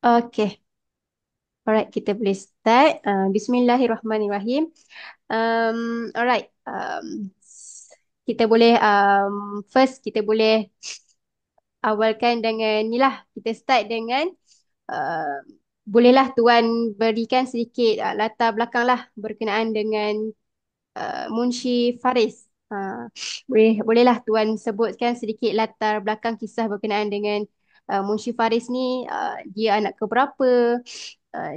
Okay, alright, kita boleh start. Bismillahirrahmanirrahim. Alright, kita boleh first kita boleh awalkan dengan ni lah. Kita start dengan uh, bolehlah Tuan berikan sedikit latar belakang lah berkenaan dengan Munshi Faris. Bolehlah Tuan sebutkan sedikit latar belakang kisah berkenaan dengan Munshi Faris ni. Dia anak keberapa?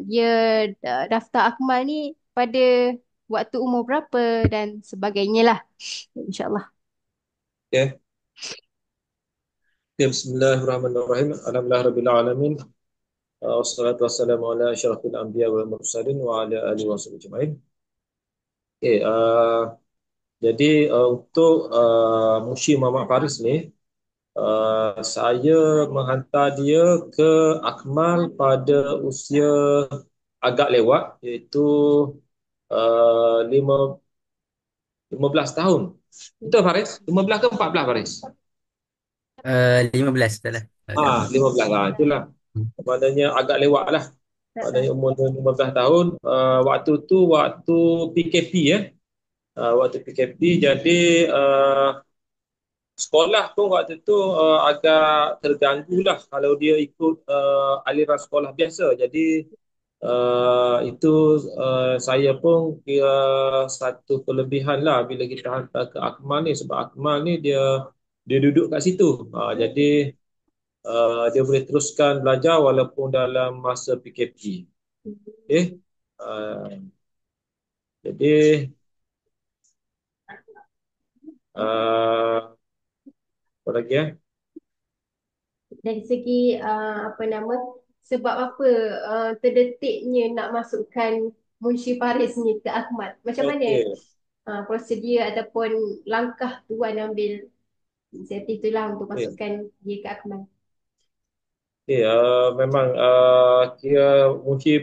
Dia daftar akmal ni pada waktu umur berapa dan sebagainya lah. InsyaAllah. Ya, Bismillahirrahmanirrahim. Alhamdulillah alamin. Wassalatu wassalamu ala asyrafil anbiya wal mursalin wa ala alihi wasahbihi ajma'in. Okey, jadi untuk Mushi Muhammad Faris ni, saya menghantar dia ke Akmal pada usia agak lewat, iaitu lima 15 tahun. Betul Faris? 15 ke 14 Faris? 15 betul lah. Agak 15 lah. Itulah. Maknanya agak lewat lah. Maknanya umur dia 15 tahun. Waktu tu waktu PKP ya. Waktu PKP jadi sekolah pun waktu tu agak terganggu lah kalau dia ikut aliran sekolah biasa. Jadi itu saya pun kira satu kelebihan lah bila kita hantar ke Akmal ni, sebab Akmal ni dia duduk kat situ. Jadi dia boleh teruskan belajar walaupun dalam masa PKP. Okay. Uh, jadi apa lagi ya? Dari segi apa nama, sebab apa terdetiknya nak masukkan Munshi Faris ni ke Ahmad? Macam mana Okey. prosedur ataupun langkah Tuan ambil inisiatif itulah untuk Okey. masukkan dia ke Ahmad? Okay, memang kira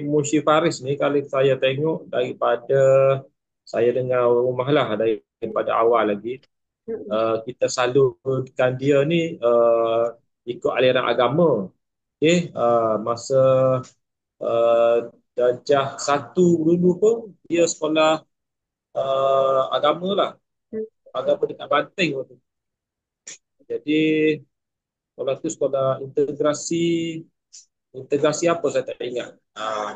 Mushi Faris ni kalau saya tengok daripada saya dengar rumah lah daripada awal lagi, kita salurkan dia ni ikut aliran agama. Okay, masa darjah satu dulu pun dia sekolah agama lah, agama dekat Banting waktu tu. Jadi sekolah tu sekolah integrasi, integrasi apa saya tak ingat.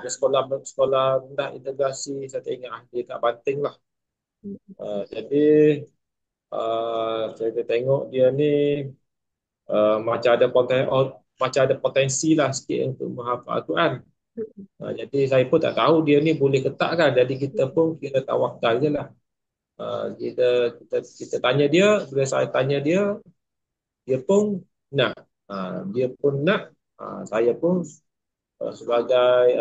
Dia sekolah sekolah rendah integrasi, saya tak ingat. Dia kat Banting lah. Jadi saya tengok dia ni macam ada potensi lah sikit untuk menghafal Al-Quran. Jadi saya pun tak tahu dia ni boleh ke tak kan. Jadi kita pun kira tawakal je lah. Kita tanya dia, bila saya tanya dia, dia pun nak. Dia pun nak. Saya pun sebagai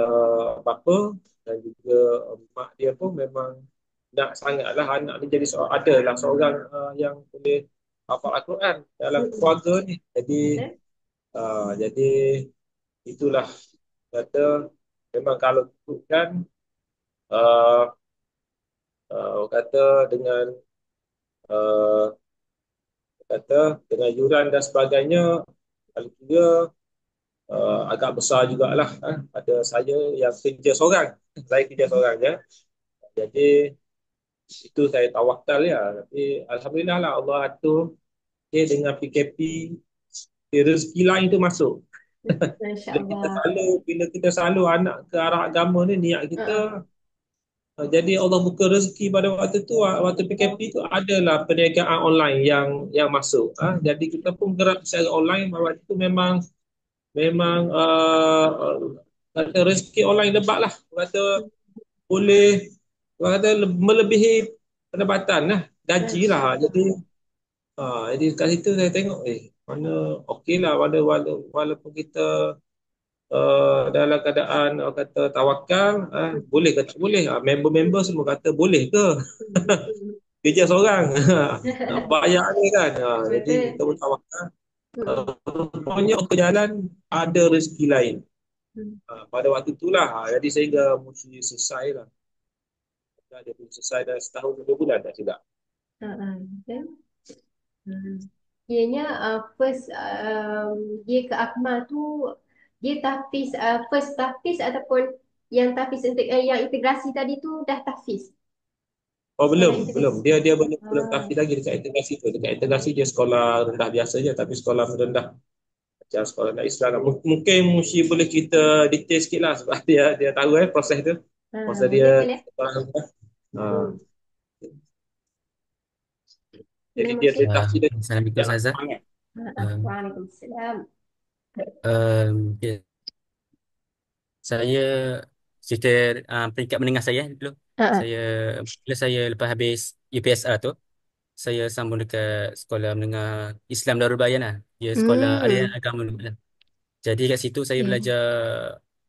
bapa dan juga mak dia pun memang nak sangatlah anak ni jadi adalah seorang yang boleh hafal Al-Quran dalam keluarga ni. Jadi itulah kata memang kalau ikutkan uh, kata dengan uh, kata dengan yuran dan sebagainya, kalau kira agak besar jugalah. Ada saya yang kerja seorang, saya kerja seorang je. Jadi itu saya tawakal ya. Tapi alhamdulillah lah Allah atur, okay, dengan PKP rezeki lain tu masuk. Masya Allah. Bila kita selalu anak ke arah agama ni, niat kita jadi Allah buka rezeki pada waktu tu, waktu PKP tu adalah perniagaan online yang masuk. Jadi kita pun gerak secara online. Waktu itu memang kata rezeki online lebat lah. Kata boleh, kata melebihi pendapatan lah, gaji lah. Jadi kat situ saya tengok mana okey lah, walaupun kita dalam keadaan kata tawakal, boleh ke tak boleh. Member-member semua kata boleh ke, kerja seorang nak bayar ni kan. Jadi kita pun tawakal. Rupanya berjalan ada rezeki lain. Pada waktu itulah jadi sehingga mesti selesai lah. Dia pun selesai dah setahun 2 bulan dah silap. Betul. Ianya first dia ke Akmal tu Dia tahfiz first tahfiz ataupun yang tahfiz untuk yang integrasi tadi tu dah tahfiz. Oh Sekolah belum, integrasi. belum. Dia belum Ah, tahfiz lagi dekat integrasi tu. Dekat integrasi dia sekolah rendah biasa je, tapi sekolah rendah macam sekolah rendah Islam lah. Mungkin Mushi boleh kita detail sikit lah sebab dia tahu proses tu. Proses dia boleh boleh. sekolah rendah. Ha. Hmm. Jadi Boleh dia Muslim. tahfiz dia Assalamualaikum jangan Ustazah. semangat. Waalaikumsalam. Okay. Saya cerita peringkat menengah saya dulu. Ah, Saya bila saya lepas habis UPSR tu, saya sambung dekat sekolah menengah Islam Darul Bayan lah. Dia sekolah aliran hmm. agama dulu lah. Jadi kat situ saya Okay. belajar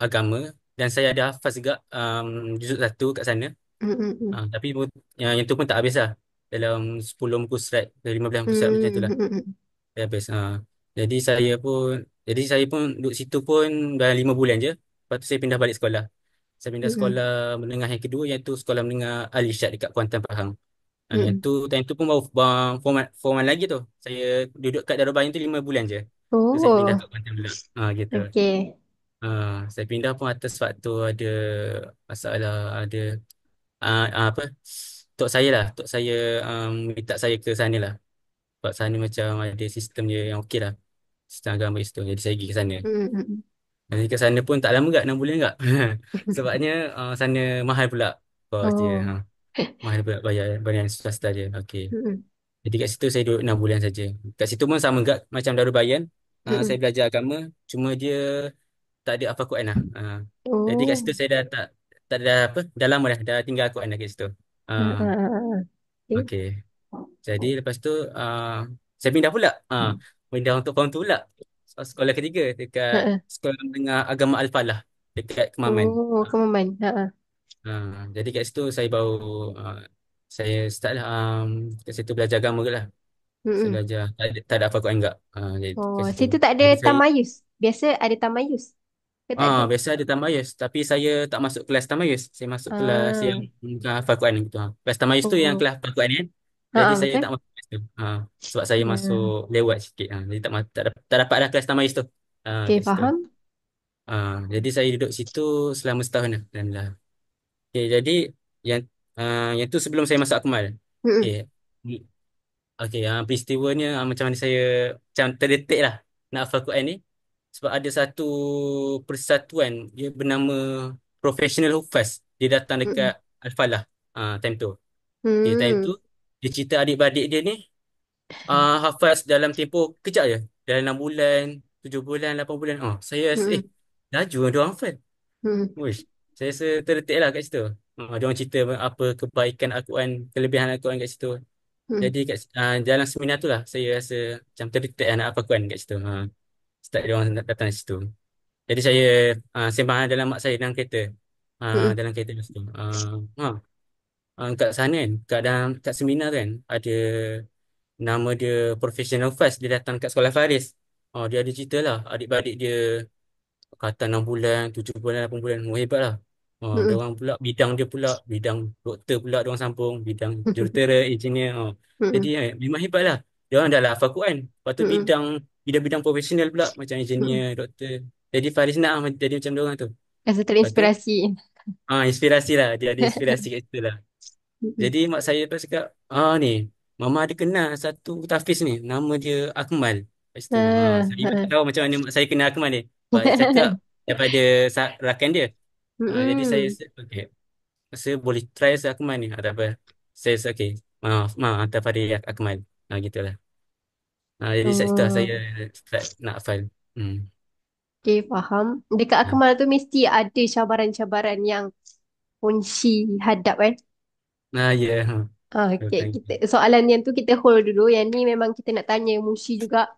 agama dan saya ada hafaz juga juzuk satu kat sana. Hmm, hmm, hmm. Tapi yang tu pun tak habis lah. Dalam 10 muka surat, 15 muka surat macam tu Hmm, lah. hmm, hmm. Dah habis. Jadi saya pun jadi saya pun duduk situ pun dalam 5 bulan je. Lepas tu saya pindah balik sekolah. Saya pindah Hmm, sekolah menengah yang kedua iaitu sekolah menengah Al-Irsyad dekat Kuantan Pahang. Yang hmm. tu time tu pun baru format lagi tu. Saya duduk kat Darul Bayang tu 5 bulan je. Terus saya pindah Oh, kat Kuantan pula. Gitu. okay. Saya pindah pun atas waktu ada masalah ada apa tok saya minta saya ke sana lah. Sebab sana macam ada sistem dia yang okey lah. Sistem agama situ. Jadi saya pergi ke sana. Hmm, hmm, hmm. Nanti ke sana pun tak lama gak 6 bulan gak. Sebabnya sana mahal pula. Kos dia. Oh. Mahal pula bayar swasta dia. Okey. Hmm, Jadi kat situ saya duduk 6 bulan saja. Kat situ pun sama gak macam Darul Bayan. hmm, Saya hmm. belajar agama. Cuma dia tak ada apa Quran lah. Jadi kat situ Oh. saya dah tak ada apa. Dah lama dah. Dah tinggal Quran dah kat situ. Ah, Ah, ah, okay. Okey. Jadi lepas tu saya pindah pula. Pindah untuk tahun tu pula. Sekolah ketiga dekat Ah, ah. Sekolah Menengah Agama Al-Falah dekat Kemaman. Oh, Kemaman. Ah, ah. Jadi kat situ saya baru uh, saya start lah kat situ belajar agama ke lah. Hmm, Saya hmm. belajar tak ada apa Quran enggak. Jadi Oh, kat situ. situ tak ada Jadi saya tamayus. Biasa ada tamayus. Ke tak ada? biasa ada tamayus tapi saya tak masuk kelas tamayus. Saya masuk kelas yang Ah, bukan hafal Quran gitu. Kelas tamayus tu yang oh. kelas hafal Quran kan. Ah, Jadi ah, saya betul. tak masuk kelas tu. Sebab saya masuk Ah, lewat sikit. Jadi tak dapat dah kelas tamayus tu. okay, Kat situ. faham. Jadi saya duduk situ selama setahun lah. Alhamdulillah. Okay, jadi yang yang tu sebelum saya masuk Akmal. Hmm, Okay. Okay, peristiwanya macam mana saya macam terdetik lah nak hafal Quran ni. Sebab ada satu persatuan dia bernama Professional Huffaz. Dia datang dekat hmm, Al-Falah time tu. Okay, time tu hmm, dia cerita adik-beradik dia ni hafaz dalam tempoh kejap je. Dalam 6 bulan, 7 bulan, 8 bulan. Saya rasa hmm, laju dia orang hafal. hmm, Uish, saya rasa terdetik lah kat situ. Dia orang cerita apa kebaikan Al-Quran, kelebihan Al-Quran kat situ. hmm, Jadi kat dalam seminar tu lah saya rasa macam terdetik lah nak hafal Quran kat situ. Start dia orang datang kat situ. Jadi saya sembang dalam mak saya dalam kereta. hmm, Dalam kereta kat situ. Kat sana kan, kat seminar tu kan, ada nama dia Professional Fast. Dia datang kat sekolah Faris. Dia ada cerita lah. Adik-beradik dia kata 6 bulan, 7 bulan, 8 bulan. Oh, hebat lah. Dia hmm, orang pula, bidang dia pula, bidang doktor pula dia orang sambung, bidang jurutera, engineer. Jadi hmm, memang hebat lah. Dia orang dah lah hafal Quran. Lepas tu hmm, bidang-bidang profesional pula, macam hmm. engineer, doktor. Jadi Faris nak jadi macam dia orang tu. Rasa Lepas tu, terinspirasi. inspirasi lah. Dia ada inspirasi kat situ lah. Hmm. Jadi mak saya lepas cakap, ni, Mama ada kenal satu tahfiz ni, nama dia Akmal. Lepas tu, Ah, saya tak ah. tahu macam mana mak saya kenal Akmal ni. Pak cakap daripada rakan dia. Jadi saya, Hmm. okay, saya boleh try saya Akmal ni. Tak apa. Saya, okay, hantar pada Akmal. Gitulah. Jadi saya start Oh, saya start nak hafal. Hmm. okay, faham. Dekat Ya, Akmal tu mesti ada cabaran-cabaran yang Punci hadap kan. ya. Okay, Thank kita you. soalan yang tu kita hold dulu. Yang ni memang kita nak tanya Mushi juga.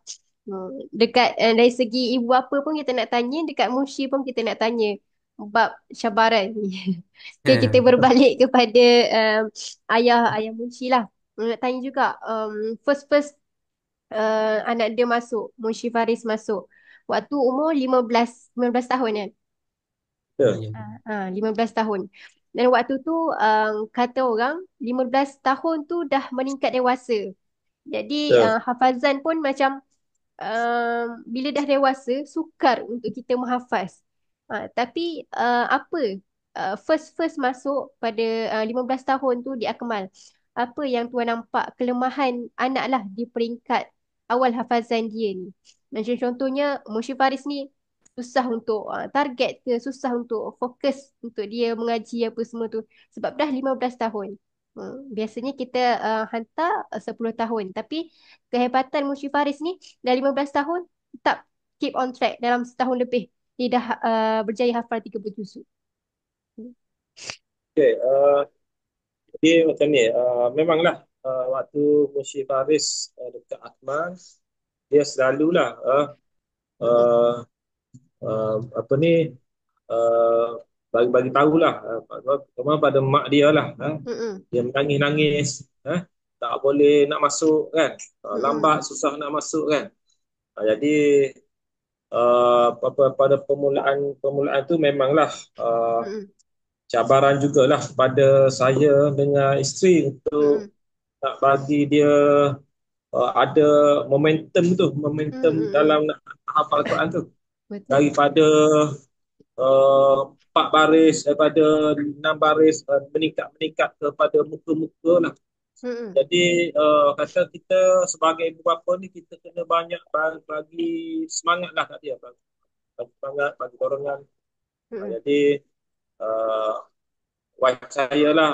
Dekat dari segi ibu bapa pun kita nak tanya, dekat Mushi pun kita nak tanya bab cabaran ni. Okay, kita berbalik kepada um, ayah Mushi lah. Nak tanya juga first first anak dia masuk, Mushi Faris masuk. Waktu umur 15 tahun kan? Ya. 15 tahun. Dan waktu tu kata orang 15 tahun tu dah meningkat dewasa. Jadi Ya. hafazan pun macam bila dah dewasa sukar untuk kita menghafaz. Tapi apa first masuk pada 15 tahun tu di Akmal. Apa yang tuan nampak kelemahan anak lah di peringkat awal hafazan dia ni. Macam contohnya Mushi Faris ni susah untuk target ke, susah untuk fokus untuk dia mengaji apa semua tu. Sebab dah 15 tahun. Biasanya kita hantar 10 tahun. Tapi kehebatan Mushi Faris ni dah 15 tahun tetap keep on track dalam setahun lebih. Dia dah berjaya hafal 30 juzuk. Hmm. Okay, jadi macam ni, memanglah waktu Mushi Faris dekat Akmal, dia selalulah Mm-mm. uh, apa ni, uh, bagi tahulah terutama pada mak dia lah, Mm-mm. dia menangis-nangis, tak boleh nak masuk kan, Mm-mm. lambat susah nak masuk kan. Jadi pada permulaan permulaan tu memanglah Mm-mm. cabaran jugalah pada saya dengan isteri untuk Mm-mm. nak bagi dia ada momentum dalam Mm-mm. nak hafal Al-Quran tu, Betul. daripada 4 baris, daripada 6 baris, meningkat kepada muka-muka lah. Mm-mm. Jadi kata kita sebagai ibu bapa ni kita kena banyak bagi semangat lah kat dia, bagi semangat, bagi dorongan. Mm-mm. Jadi uh, wife saya lah,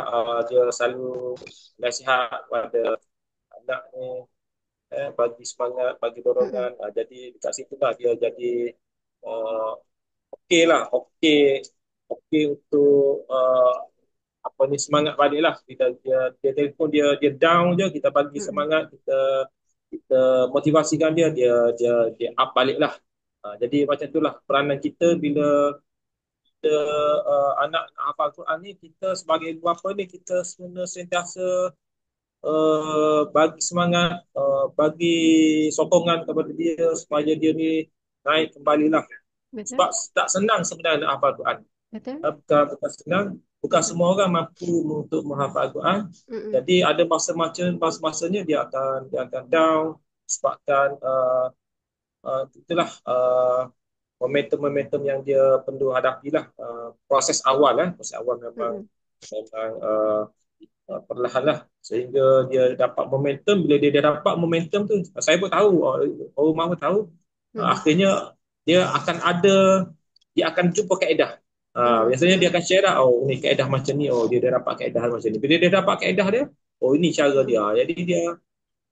dia selalu nasihat pada anak ni, bagi semangat, bagi Mm-mm. dorongan. Jadi dekat situ lah dia jadi uh, okey lah, okey untuk apa ni, semangat balik lah. Dia telefon, dia down je, kita bagi Mm-mm. semangat, kita motivasikan dia up balik lah. Jadi macam itulah peranan kita bila kita anak nak hafal Quran ni, kita sebagai ibu bapa ni kita kena sentiasa bagi semangat, bagi sokongan kepada dia supaya dia ni naik kembali lah. Betul. Sebab tak senang sebenarnya nak hafal Quran. Betul. Bukan senang, bukan Mm-mm. semua orang mampu untuk menghafal Quran. Mm-mm. Jadi ada masa-masanya dia akan down sebabkan itulah momentum-momentum yang dia perlu hadapi lah. Proses awal memang Mm-mm. memang perlahan lah sehingga dia dapat momentum. Bila dia dapat momentum tu, saya pun tahu, orang rumah pun tahu, Mm-mm. akhirnya dia akan ada, dia akan jumpa kaedah. Mm-mm. Biasanya dia Mm-mm. akan share lah, oh ni kaedah macam ni, oh dia dapat kaedah macam ni. Bila dia dapat kaedah dia, oh ini cara dia. Mm-mm. Jadi dia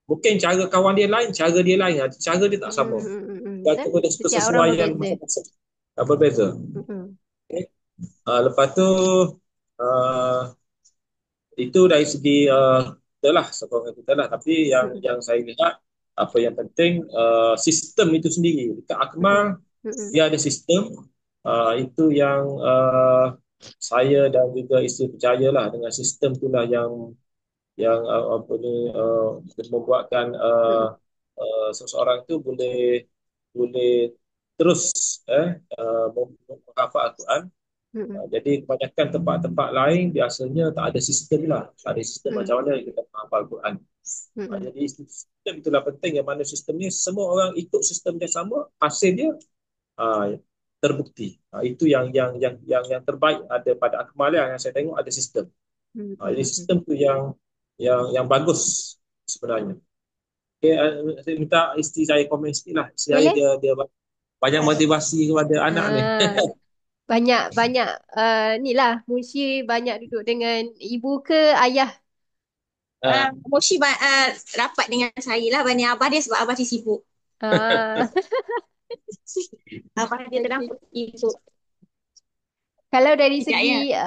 mungkin cara kawan dia lain, cara dia lain, cara dia tak sama. Mm-mm. Betul. Kepada Setiap orang kesesuaian berbeza. masing-masing berbeza. Mm-mm. Okay. Lepas tu uh, itu dari segi kita lah, sokongan kita lah. Tapi Mm-mm. yang saya lihat, apa yang penting sistem itu sendiri dekat Mm-mm. Akmal, Mm-mm. dia ada sistem. Itu yang saya dan juga isteri percayalah, dengan sistem itulah yang apa ni, membuatkan Mm-mm. seseorang itu boleh boleh terus menghafal Al-Quran. Mm-mm. Jadi kebanyakan tempat-tempat lain biasanya tak ada sistem lah. Tak ada sistem Mm-mm. macam mana kita menghafal Quran. Mm-mm. Jadi sistem itulah penting, yang mana sistem ni semua orang ikut sistem yang sama, hasil dia uh, terbukti. Itu yang terbaik ada pada Akmal yang saya tengok, ada sistem. Jadi Mm-mm. sistem tu yang bagus sebenarnya. Okay, saya minta isteri saya komen sikit lah. Isteri saya Boleh? dia banyak motivasi kepada anak ni. Ah, banyak banyak ni lah Munshi banyak duduk dengan ibu ke ayah. Moshi rapat dengan saya lah, banyak abah dia sebab abah dia sibuk. Ah, Abah dia okey. tengah sibuk. Kalau dari Sekejap segi ya.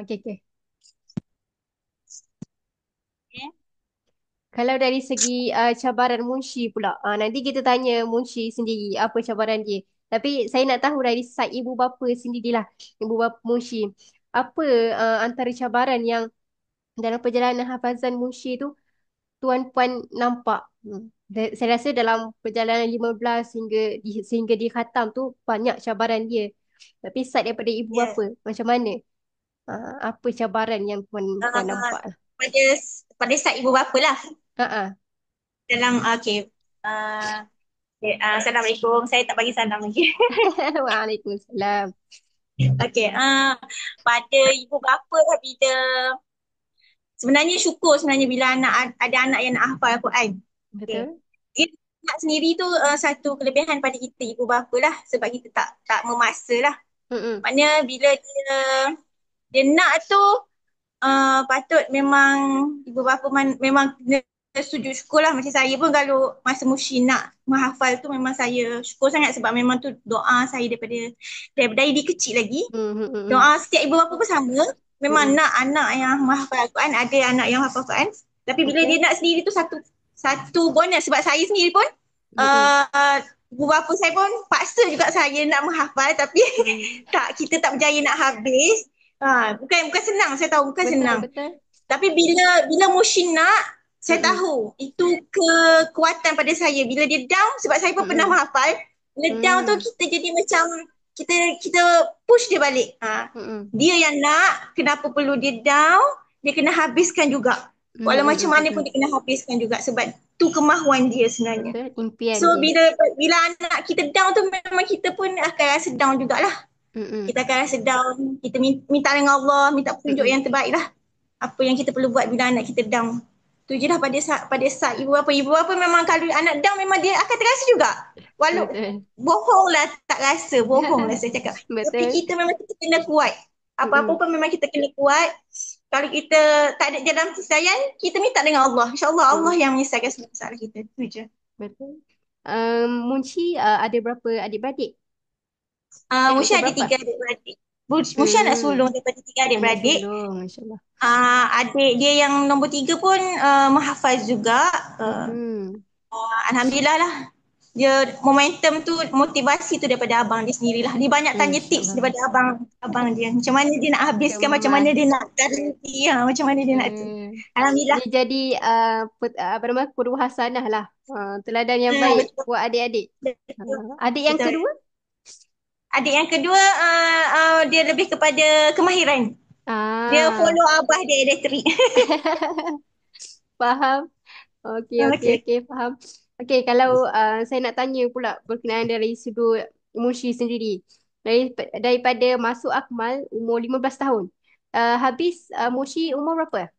okey okey. Eh, Kalau dari segi cabaran Munshi pula. Nanti kita tanya Munshi sendiri apa cabaran dia. Tapi saya nak tahu dari side ibu bapa sendirilah. Ibu bapa Munshi. Apa antara cabaran yang dalam perjalanan hafazan Munshi tu tuan-puan nampak? Saya rasa dalam perjalanan 15 sehingga dia khatam tu banyak cabaran dia. Tapi side daripada ibu Ya. bapa macam mana? Apa cabaran yang puan Uh, nampak? pada pada side ibu bapa lah Ha ah. dalam okey. Uh, Okay, Assalamualaikum. Saya tak bagi salam lagi. Waalaikumsalam. Okey, pada ibu bapa lah bila sebenarnya syukur sebenarnya bila ada anak yang nak hafal Al-Quran. Okey. Betul? Dia anak sendiri tu satu kelebihan pada kita ibu bapa lah sebab kita tak memaksa lah. Mm-mm. Maknanya bila dia nak tu patut memang ibu bapa memang kena sujud syukur lah. Macam saya pun kalau masa Musyi nak menghafal tu memang saya syukur sangat sebab memang tu doa saya daripada dia kecil lagi. Mm-mm. Doa setiap ibu bapa pun sama. Memang Mm-mm. nak anak yang menghafal Al-Quran, ada anak yang hafal Al-Quran. Tapi bila dia Okay. nak sendiri tu satu bonus sebab saya sendiri pun Mm-mm. ibu bapa saya pun paksa juga saya nak menghafal tapi Mm. kita tak berjaya nak habis. Bukan senang, saya tahu bukan Betul, senang. betul. Tapi bila Mushin nak, saya Mm-mm. tahu itu kekuatan pada saya. Bila dia down, sebab saya pun pernah Mm-mm. menghafal, bila down tu Mm. kita jadi macam kita push dia balik. Mm-mm. Dia yang nak, kenapa perlu dia down, dia kena habiskan juga. Walau macam Mm-mm. mana pun Betul. dia kena habiskan juga sebab tu kemahuan dia sebenarnya. Betul. Impian So dia. bila anak kita down tu memang kita pun akan rasa down jugalah. Mm-mm. Kita akan rasa down, kita minta dengan Allah, minta petunjuk Mm-mm. yang terbaik lah. Apa yang kita perlu buat bila anak kita down. Tu je lah pada saat ibu bapa. Ibu bapa memang kalau anak down memang dia akan terasa juga. Walau Betul. bohong lah tak rasa, bohong lah saya cakap. Tapi Betul. kita memang kita kena kuat. Apa-apa Mm-mm. pun memang kita kena kuat. Kalau kita tak ada dalam kesayangan, kita minta dengan Allah. InsyaAllah Allah Mm-mm. yang menyelesaikan semua masalah kita. Tu je. Betul. Munshi ada berapa adik-beradik? Musya ada Berapa? 3 adik-beradik. Musya anak Hmm. sulung daripada 3 Anak adik-beradik. sulung, Masya Allah. Adik dia yang nombor 3 pun menghafaz juga. Mm-mm. Alhamdulillah lah. Dia momentum tu, motivasi tu daripada abang dia sendirilah. Dia banyak tanya Insya tips Allah. daripada abang dia. Macam mana dia nak habiskan, macam mana Kemas. dia nak garanti, macam mana dia nak tu. Alhamdulillah. Dia jadi apa nama qudwah hasanah lah. Teladan yang baik Betul, buat adik-adik. betul, Adik yang betul. kedua? Adik yang kedua, dia lebih kepada kemahiran. Dia Ah, follow abah dia elektrik. faham. Okey, okey, Okay. okey, faham. Okey, kalau saya nak tanya pula berkenaan dari sudut Mushi sendiri. Daripada masuk Akmal umur 15 tahun. Habis Mushi umur berapa?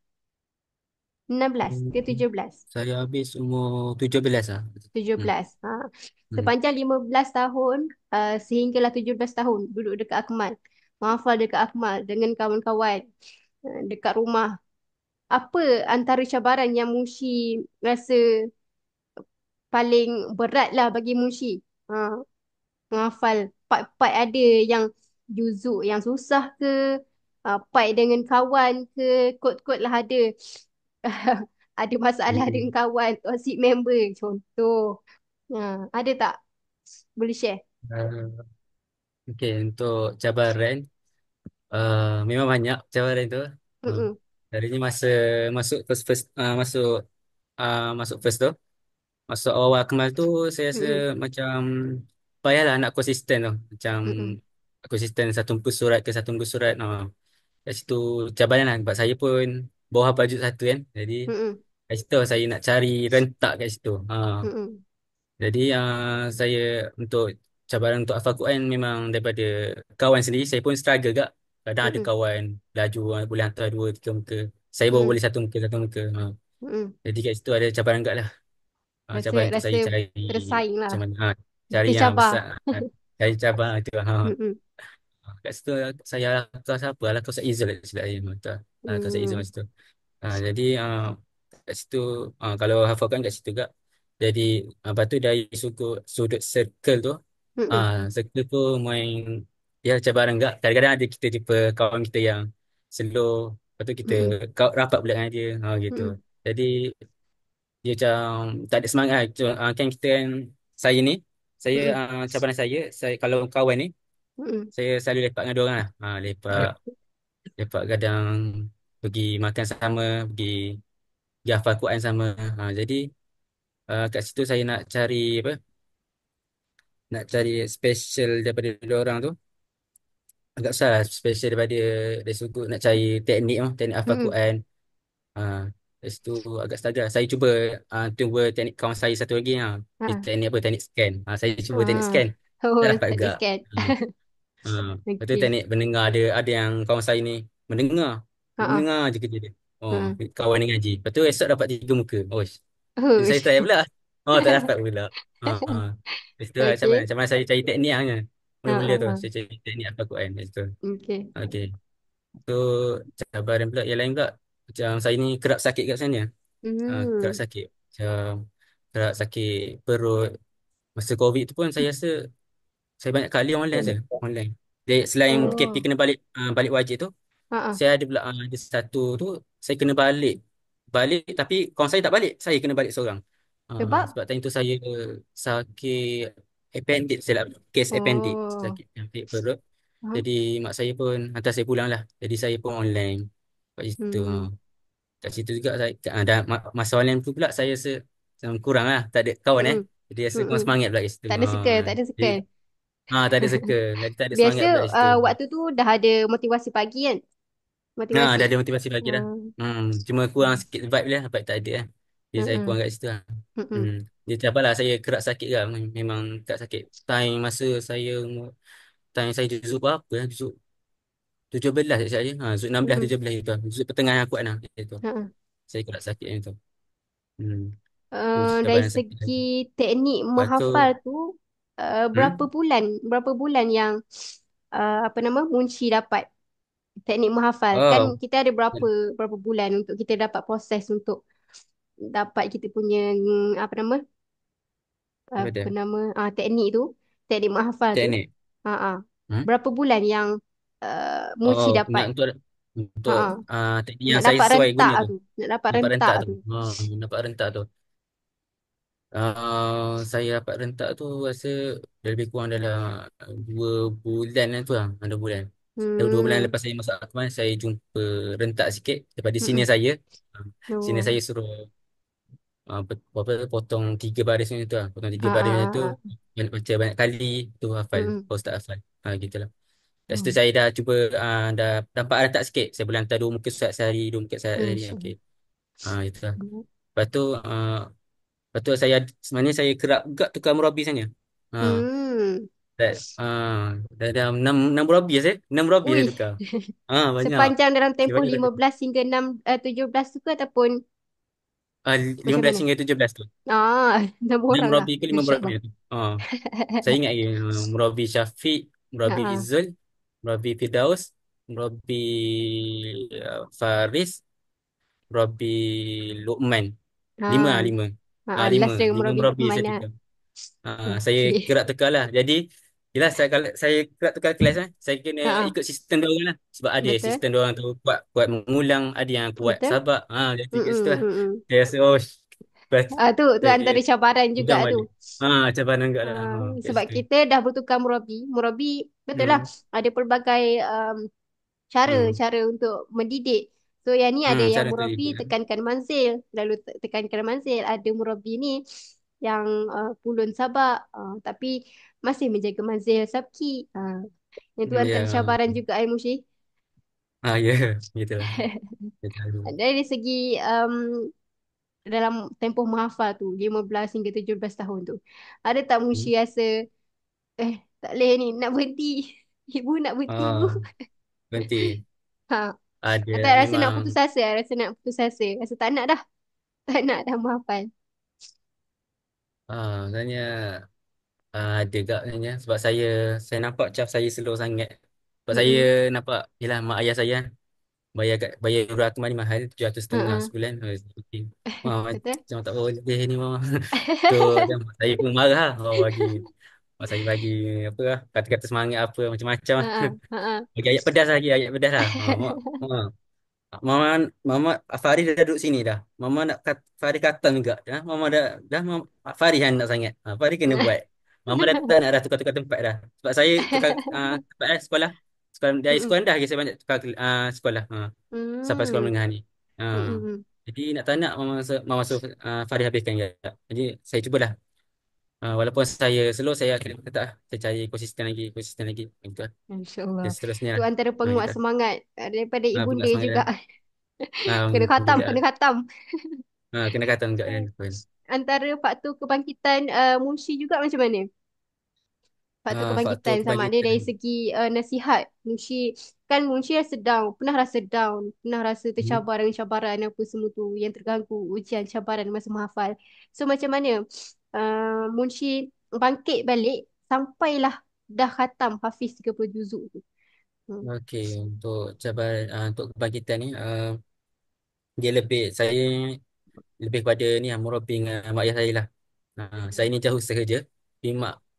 16 Hmm, ke 17? Saya habis umur 17 lah. Hmm. 17. Hmm. Sepanjang 15 tahun sehinggalah 17 tahun duduk dekat Akmal. Menghafal dekat Akmal dengan kawan-kawan dekat rumah. Apa antara cabaran yang Mushi rasa paling berat lah bagi Mushi? Menghafal part-part ada yang juzuk yang susah ke? Part dengan kawan ke? Kod-kod lah ada. Ada masalah dengan Hmm. kawan, toxic member contoh. Ada tak? Boleh share? Uh, Okey, untuk cabaran, memang banyak cabaran tu. Uh, Mm-mm. Darinya masa masuk first masuk first tu, masuk awal Akmal tu, saya rasa Mm-mm. macam payahlah nak konsisten tu. Macam Mm-mm. konsisten satu muka surat ke satu muka surat. Kat situ cabaran lah. Sebab saya pun bawah bajet satu kan. Jadi Mm-mm. kat situ saya nak cari rentak kat situ. Mm-mm. Jadi saya untuk cabaran untuk hafal Quran memang daripada kawan sendiri. Saya pun struggle gak. Kadang ada Mm-mm. kawan laju boleh hantar dua tiga muka. Saya baru Mm-mm. boleh satu muka. Mm-mm. Jadi kat situ ada cabaran gak lah. Rasa Cabaran untuk rasa saya cari tersaing lah. macam mana. Cari yang Tercabar. besar. Cari cabar itu. Mm-mm. Kat situ saya kelas apa lah kelas Izul silap saya. Kelas Izul Mm. masa tu. Jadi kat situ kalau hafalkan kat situ gak. Jadi lepas tu dari sudut circle tu Mm-mm. circle tu main ya cabaran gak. Kadang-kadang ada kita jumpa kawan kita yang slow. Lepas tu kita Mm-mm. rapat pula dengan dia gitu. Mm-mm. Jadi dia macam tak ada semangat lah. Kan kita kan saya ni saya Mm-mm. cabaran saya kalau kawan ni Mm-mm. saya selalu lepak dengan dia orang lah. Lepak lepak kadang pergi makan sama, pergi hafal Quran sama. Jadi kat situ saya nak cari apa? Nak cari special daripada dia orang tu. Agak susah lah special daripada dari sudut nak cari teknik hafal Mm-mm. Quran. Ha. Lepas tu agak stabil. Saya cuba teknik kawan saya satu lagi. Ha. Teknik apa? Teknik scan. Saya cuba teknik Ha. scan. Oh, Tak dapat tak juga. scan. Ha. Ha. Lepas tu Okey. teknik mendengar. Ada yang kawan saya ni mendengar. Ha ah. Mendengar je kerja dia. Oh, Ha. kawan ni ngaji. Lepas tu esok dapat 3 muka. Oh, jadi Oh. saya try pula. Oh, tak dapat pula. Ha. Lepas tu Okey. macam mana saya cari teknik hanya. Ha Mula-mula ah. tu Ha. saya cari teknik Al-Quran. Lepas tu. Okey. Okay. So, cabaran pula yang lain pula. Macam saya ni kerap sakit kat sana. Kerap Hmm. sakit. Macam kerap sakit perut. Masa COVID tu pun saya rasa saya banyak kali online saja. Online. Jadi, selain PKP Oh. kena balik wajib tu, Ha ah. saya ada pula ada satu tu saya kena balik. Balik tapi kawan saya tak balik. Saya kena balik seorang. Sebab? Sebab time tu saya sakit appendix, saya kes appendix, Oh. sakit perut. Ha. Jadi mak saya pun hantar saya pulang lah. Jadi saya pun online. Kat situ. Hmm. Kat situ juga saya dan masa online tu pula saya rasa macam kurang lah. Tak ada kawan Hmm. Jadi rasa kurang Hmm. semangat pula kat situ. Tak ada suka, tak ada Jadi suka. tak ada suka. Jadi tak ada Biasa semangat pula kat situ. waktu tu dah ada motivasi pagi kan? Dah Motivasi. ada motivasi lagi dah. Hmm. Cuma kurang sikit vibe dia. Vibe tak ada lah. Jadi saya Hmm. kurang kat situ lah. Hmm. Jadi tak apalah saya kerap sakit lah. Memang kerap sakit. Masa time saya juzuk berapa ya? Juzuk 17 saja. Juzuk 16, Hmm. 17 itu. Juzuk pertengahan aku lah. Itu. Hmm. Saya kerap sakit yang itu. Hmm. Itu Dari cabaran sakit segi lagi. teknik Lepas tu, menghafal tu, hmm? berapa bulan yang apa nama Munshi dapat teknik menghafal? Kan Oh, kita ada berapa bulan untuk kita dapat proses untuk dapat kita punya apa nama apa dia? teknik tu, teknik menghafal tu. Teknik. Ha ah. Hmm? Berapa bulan yang Munshi Oh, dapat? Ha untuk ah. teknik yang Nak saya dapat sesuai rentak guna tu. tu, nak dapat Dapat rentak rentak tu. tu. Dapat rentak tu. Saya dapat rentak tu rasa lebih kurang dalam 2 bulan lah tu lah. 2 bulan. 2 bulan Hmm. lepas saya masuk akmal, saya jumpa rentak sikit daripada Hmm. senior saya. Ah, Senior Oh. saya suruh potong 3 baris macam tu lah. Potong Ha tiga ah. baris macam Ha tu. ah. Banyak baca banyak kali. Tu hafal. Hmm. Kalau tak hafal. Gitu lah. Kat situ Hmm. saya dah cuba dah dapat rentak sikit. Saya boleh hantar 2 muka surat sehari, 2 muka surat sehari. Masya Okay. Allah. Itu lah. Lepas tu, saya sebenarnya saya kerap juga tukar murabi sebenarnya. Ah, Hmm. dah enam murabi saya. 6 murabi saya Ui, tukar. Banyak. sepanjang dalam Saya tempoh banyak dah tukar. 15 hingga 17 tu ke ataupun Lima macam belas mana? hingga 17 tu. 6 6 orang lah. murabi ke 5 Masya murabi Allah. tu. Saya ingat lagi. Murabi Syafiq, Ha Murabi ah. Izzul, Murabi Firdaus, Murabi Faris, Murabi Luqman. Lima, Ha. lima. Ha ah. Last dia Lima Murabi murabi saya Luqman lah. tukar. Saya Okey. kerap tukar lah. Jadi, yelah kalau saya kerap tukar kelas saya kena Ha ah. ikut sistem dia orang lah. Sebab ada Betul. sistem dia orang tu buat mengulang, ada yang buat Betul. sabak. Jadi kat situ Mm-mm, lah. mm-mm. Saya rasa, best. Tu Saya antara cabaran juga pegang tu. balik. Cabaran enggak lah. Kat Sebab situ. kita dah bertukar Murabi. Murabi betul lah. Hmm. Ada pelbagai Hmm. cara untuk mendidik. So yang ni ada yang Cara tu murabi ikut. tekankan manzil, lalu tekankan manzil. Ada murabi ni yang pulun sabak, tapi masih menjaga manzil sabki. Yang tu antara Ya. cabaran juga ai Mushi. Ya. Gitulah. Betul. Dari segi dalam tempoh menghafal tu 15 hingga 17 tahun tu. Ada tak Hmm. Mushi rasa tak boleh ni nak berhenti. Ibu nak berhenti ibu. Berhenti. Ha. Ada Atau rasa nak memang. putus asa, rasa nak putus asa. Rasa tak nak dah. Tak nak dah menghafal. Sebenarnya ada gak sebenarnya sebab saya nampak cap saya slow sangat. Sebab saya Mm-mm. nampak yalah mak ayah saya bayar yuran aku mana mahal 750 Ha-ha. sebulan. Betul? Macam tak boleh ni mama. Tu macam saya pun marah lah. Bagi mak saya bagi apa lah kata-kata semangat apa macam-macam lah. Ha-ha. Ha-ha. Bagi ayat pedas lagi ayat pedas lah. Mak, Mama, Mama Faris dah duduk sini dah. Mama nak Faris kata juga. Mama dah Faris yang nak sangat. Faris kena buat. Mama dah tak nak dah tukar-tukar tempat dah. Sebab saya tukar tempat sekolah. Sekolah dari Mm-mm. sekolah dah saya banyak tukar sekolah. Sampai sekolah Mm. menengah ni. Mm-mm. Jadi nak tak nak Mama suruh Faris habiskan je. Jadi saya cubalah. Walaupun saya slow saya akan kata saya cari konsisten lagi. Gitu lah. Masya Dan Allah. seterusnya Tu lah. antara penguat Gitu lah. semangat daripada ibunda Pengat semangat juga. dah. Kena khatam, Budak kena khatam. kena kata enggak kan pun. Antara faktor kebangkitan Munshi juga macam mana? Faktor Faktor kebangkitan sama ada kebangkitan. dari segi nasihat. Munshi rasa down, pernah rasa down, pernah rasa Hmm. tercabar dengan cabaran apa semua tu yang terganggu ujian cabaran masa menghafal. So macam mana Munshi bangkit balik sampailah dah khatam Hafiz 30 juzuk tu. Hmm. Okey, untuk cabaran untuk kebangkitan ni dia lebih saya lebih kepada ni murabi dengan mak ayah saya lah. Saya ni jauh sahaja. Tapi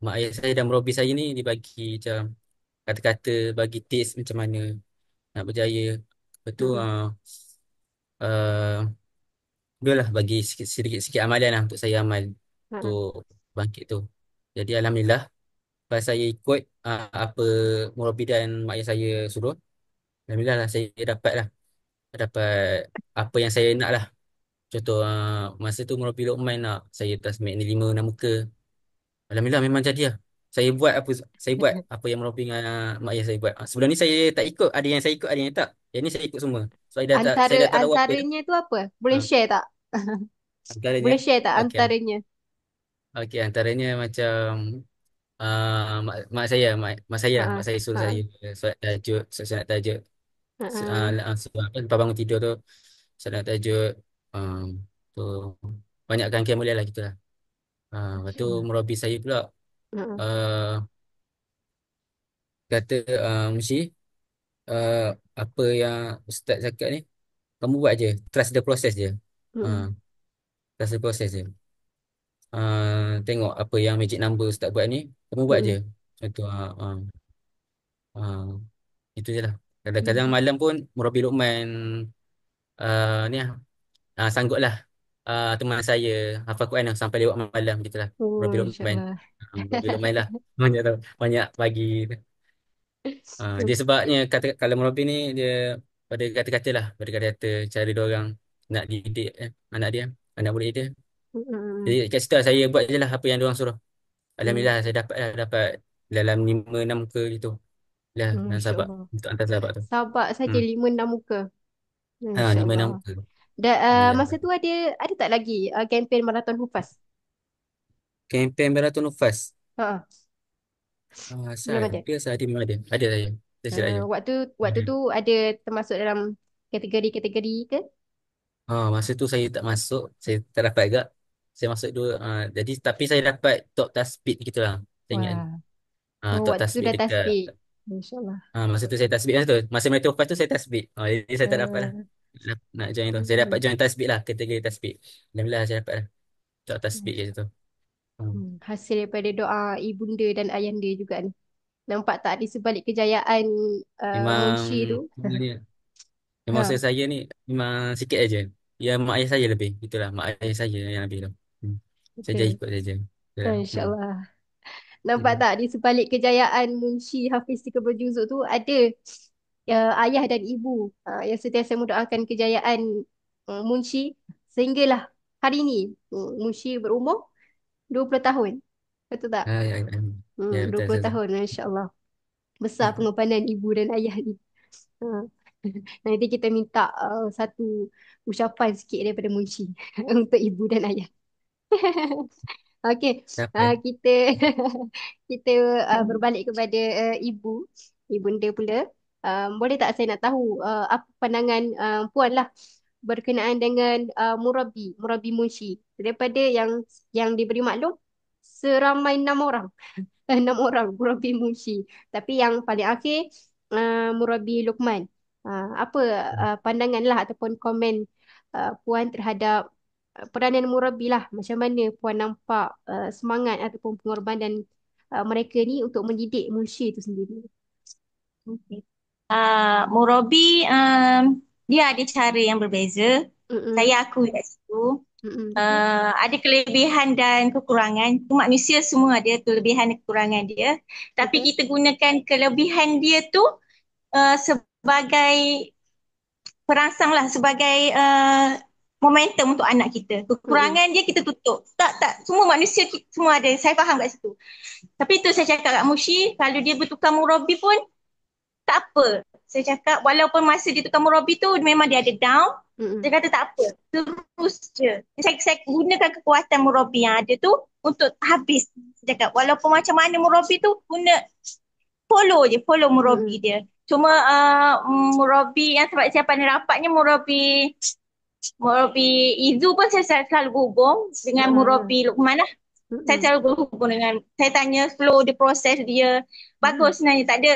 mak ayah saya dan murabi saya ni dia bagi macam kata-kata, bagi tips macam mana nak berjaya. Lepas tu Hmm. uh, dia lah bagi sikit amalan lah untuk saya amal Hmm. untuk bangkit tu. Jadi alhamdulillah pas saya ikut apa murabi dan mak ayah saya suruh, alhamdulillah lah saya dapat apa yang saya nak lah. Contoh masa tu murabi Luqman nak saya tasbih ni 5 6 muka. Alhamdulillah memang jadi lah. Saya buat apa yang murabi dengan mak ayah saya buat. Sebelum ni saya tak ikut, ada yang saya ikut, ada yang tak. Yang ni saya ikut semua. So saya dah tak tahu apa dah. Antaranya tu apa? Boleh Ha, share tak? antaranya Boleh share tak okey. antaranya? Okey, antaranya macam Ha. mak saya suruh Ha. saya solat tahajud, solat tahajud. Ha. Ha. Lepas bangun tidur tu solat tahajud. Um, tu banyakkan qiyamul lah gitulah. Lepas tu Masya-Allah. murabi saya pula Ha. uh, kata Mushi, uh, apa yang ustaz cakap ni kamu buat je, trust the process je. uh, Hmm. Trust the process je. Tengok apa yang magic number ustaz buat ni, kamu buat je. Hmm. Contoh uh, itu je lah. Kadang-kadang Hmm. malam pun murabi Luqman ni sanggup lah teman saya hafal Quran lah, sampai lewat malam gitu lah. Oh, Murabi Luqman. insya-Allah. Murabi Luqman lah. Banyak tahu, banyak bagi. Dia sebabnya Okey. kata kalau Merapi ni dia pada kata-kata lah, pada kata-kata cara dia orang nak didik anak dia, anak murid dia. Jadi Hmm. kat situ lah saya buat je lah apa yang dia orang suruh. Hmm. Alhamdulillah saya dapat dalam 5 6 ke gitu. Lah dan sahabat Masya-Allah. untuk hantar sahabat tu. Sabak saja Hmm. 5-6 muka. 5 6 Masya-Allah. ke. Dan Alhamdulillah. masa tu ada tak lagi kempen maraton Hufaz? Kempen Beratur Nufas. Ha. Belum ada. Saya ada memang ada. Ada saya. Saya silap je. Waktu waktu Ada. tu ada termasuk dalam kategori-kategori ke? Masa tu saya tak masuk, saya tak dapat agak. Saya masuk dua, jadi tapi saya dapat top tasbih gitu lah. Saya ingat. Wah. Oh, Top waktu tu tasbih dah dekat. tasbih. Masya-Allah. Masa tu saya tasbih masa tu. Masa meter lepas tu saya tasbih. Jadi saya tak dapat lah. Uh, Nak join tu. Saya dapat join tasbih lah, kategori tasbih. Alhamdulillah saya dapat lah. Top tasbih kat situ. Hmm. Hasil daripada doa ibunda dan ayahanda juga ni. Nampak tak di sebalik kejayaan Memang Munshi tu? ni, memang Ha, masa saya ni memang sikit aja. Ya mak ayah saya lebih. Itulah mak ayah saya yang lebih tu. Hmm. Saya je betul. ikut saja. Itulah. InsyaAllah. Nampak Hmm. tak di sebalik kejayaan Munshi Hafiz 30 juzuk tu ada ayah dan ibu yang sentiasa mendoakan kejayaan Munshi sehinggalah hari ini Munshi berumur 20 tahun. Betul tak? Ya, ya. Ya, Dua betul puluh saja. tahun insya-Allah. Besar pengorbanan ibu dan ayah ni. Ha. Nanti kita minta satu ucapan sikit daripada Munshi untuk ibu dan ayah. Okey, Dapat. kita kita berbalik kepada ibu, ibunda pula. Boleh tak saya nak tahu apa pandangan puan lah berkenaan dengan Murabi Munshi daripada yang diberi maklum seramai 6 orang, 6 orang Murabi Munshi. Tapi yang paling akhir Murabi Luqman. Apa pandangan lah ataupun komen puan terhadap peranan murabi lah. Macam mana puan nampak semangat ataupun pengorbanan mereka ni untuk mendidik Munshi itu sendiri. Okay. Murabi dia ada cara yang berbeza. Mm-mm. Saya akui kat situ. Mm-mm. Ada kelebihan dan kekurangan. Tu manusia semua ada kelebihan dan kekurangan dia. Tapi Betul. kita gunakan kelebihan dia tu sebagai perangsang lah, sebagai momentum untuk anak kita. Mm-mm. Kekurangan dia kita tutup. Tak, semua manusia semua ada. Saya faham kat situ. Tapi tu saya cakap kat Mushi, kalau dia bertukar murabi pun tak apa. Saya cakap walaupun masa dia tukar murabi tu memang dia ada down. Mm-mm. Dia kata tak apa, terus je. Saya gunakan kekuatan murabi yang ada tu untuk habis. Saya cakap walaupun macam mana murabi tu, follow murabi Mm-mm. dia. Cuma murabi yang sebab saya pandai rapatnya murabi Izu pun saya selalu hubung dengan Ah. murabi Luqman lah. Saya Mm-mm. selalu berhubung dengan, saya tanya flow dia, proses dia. Mm. Bagus sebenarnya, tak ada.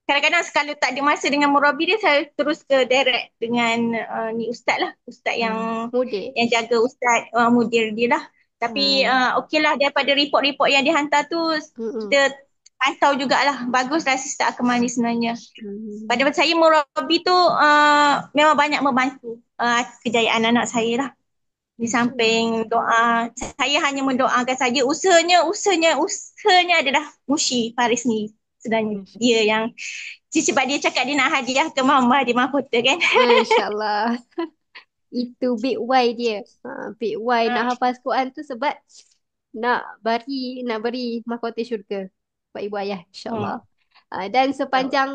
Kadang-kadang kalau tak ada masa dengan murabi dia, saya terus ke direct dengan ni ustaz lah. Ustaz Mudik. yang jaga ustaz, mudir dia lah. Tapi Ah. okey lah, daripada report-report yang dihantar tu, Mm-mm. kita pantau jugalah. Baguslah sistem Akmal ni sebenarnya. Mm. Pada saya murabi tu memang banyak membantu kejayaan anak saya lah. Di InsyaAllah. samping doa, saya hanya mendoakan saja. Usahanya adalah Mushi Faris ni sebenarnya. Dia InsyaAllah. yang, sebab dia cakap dia nak hadiah ke Mama di Mahkota kan. InsyaAllah. Itu big why dia. Big why nak hafaz Quran tu sebab nak beri mahkota syurga buat ibu ayah Hmm. insyaAllah. Dan sepanjang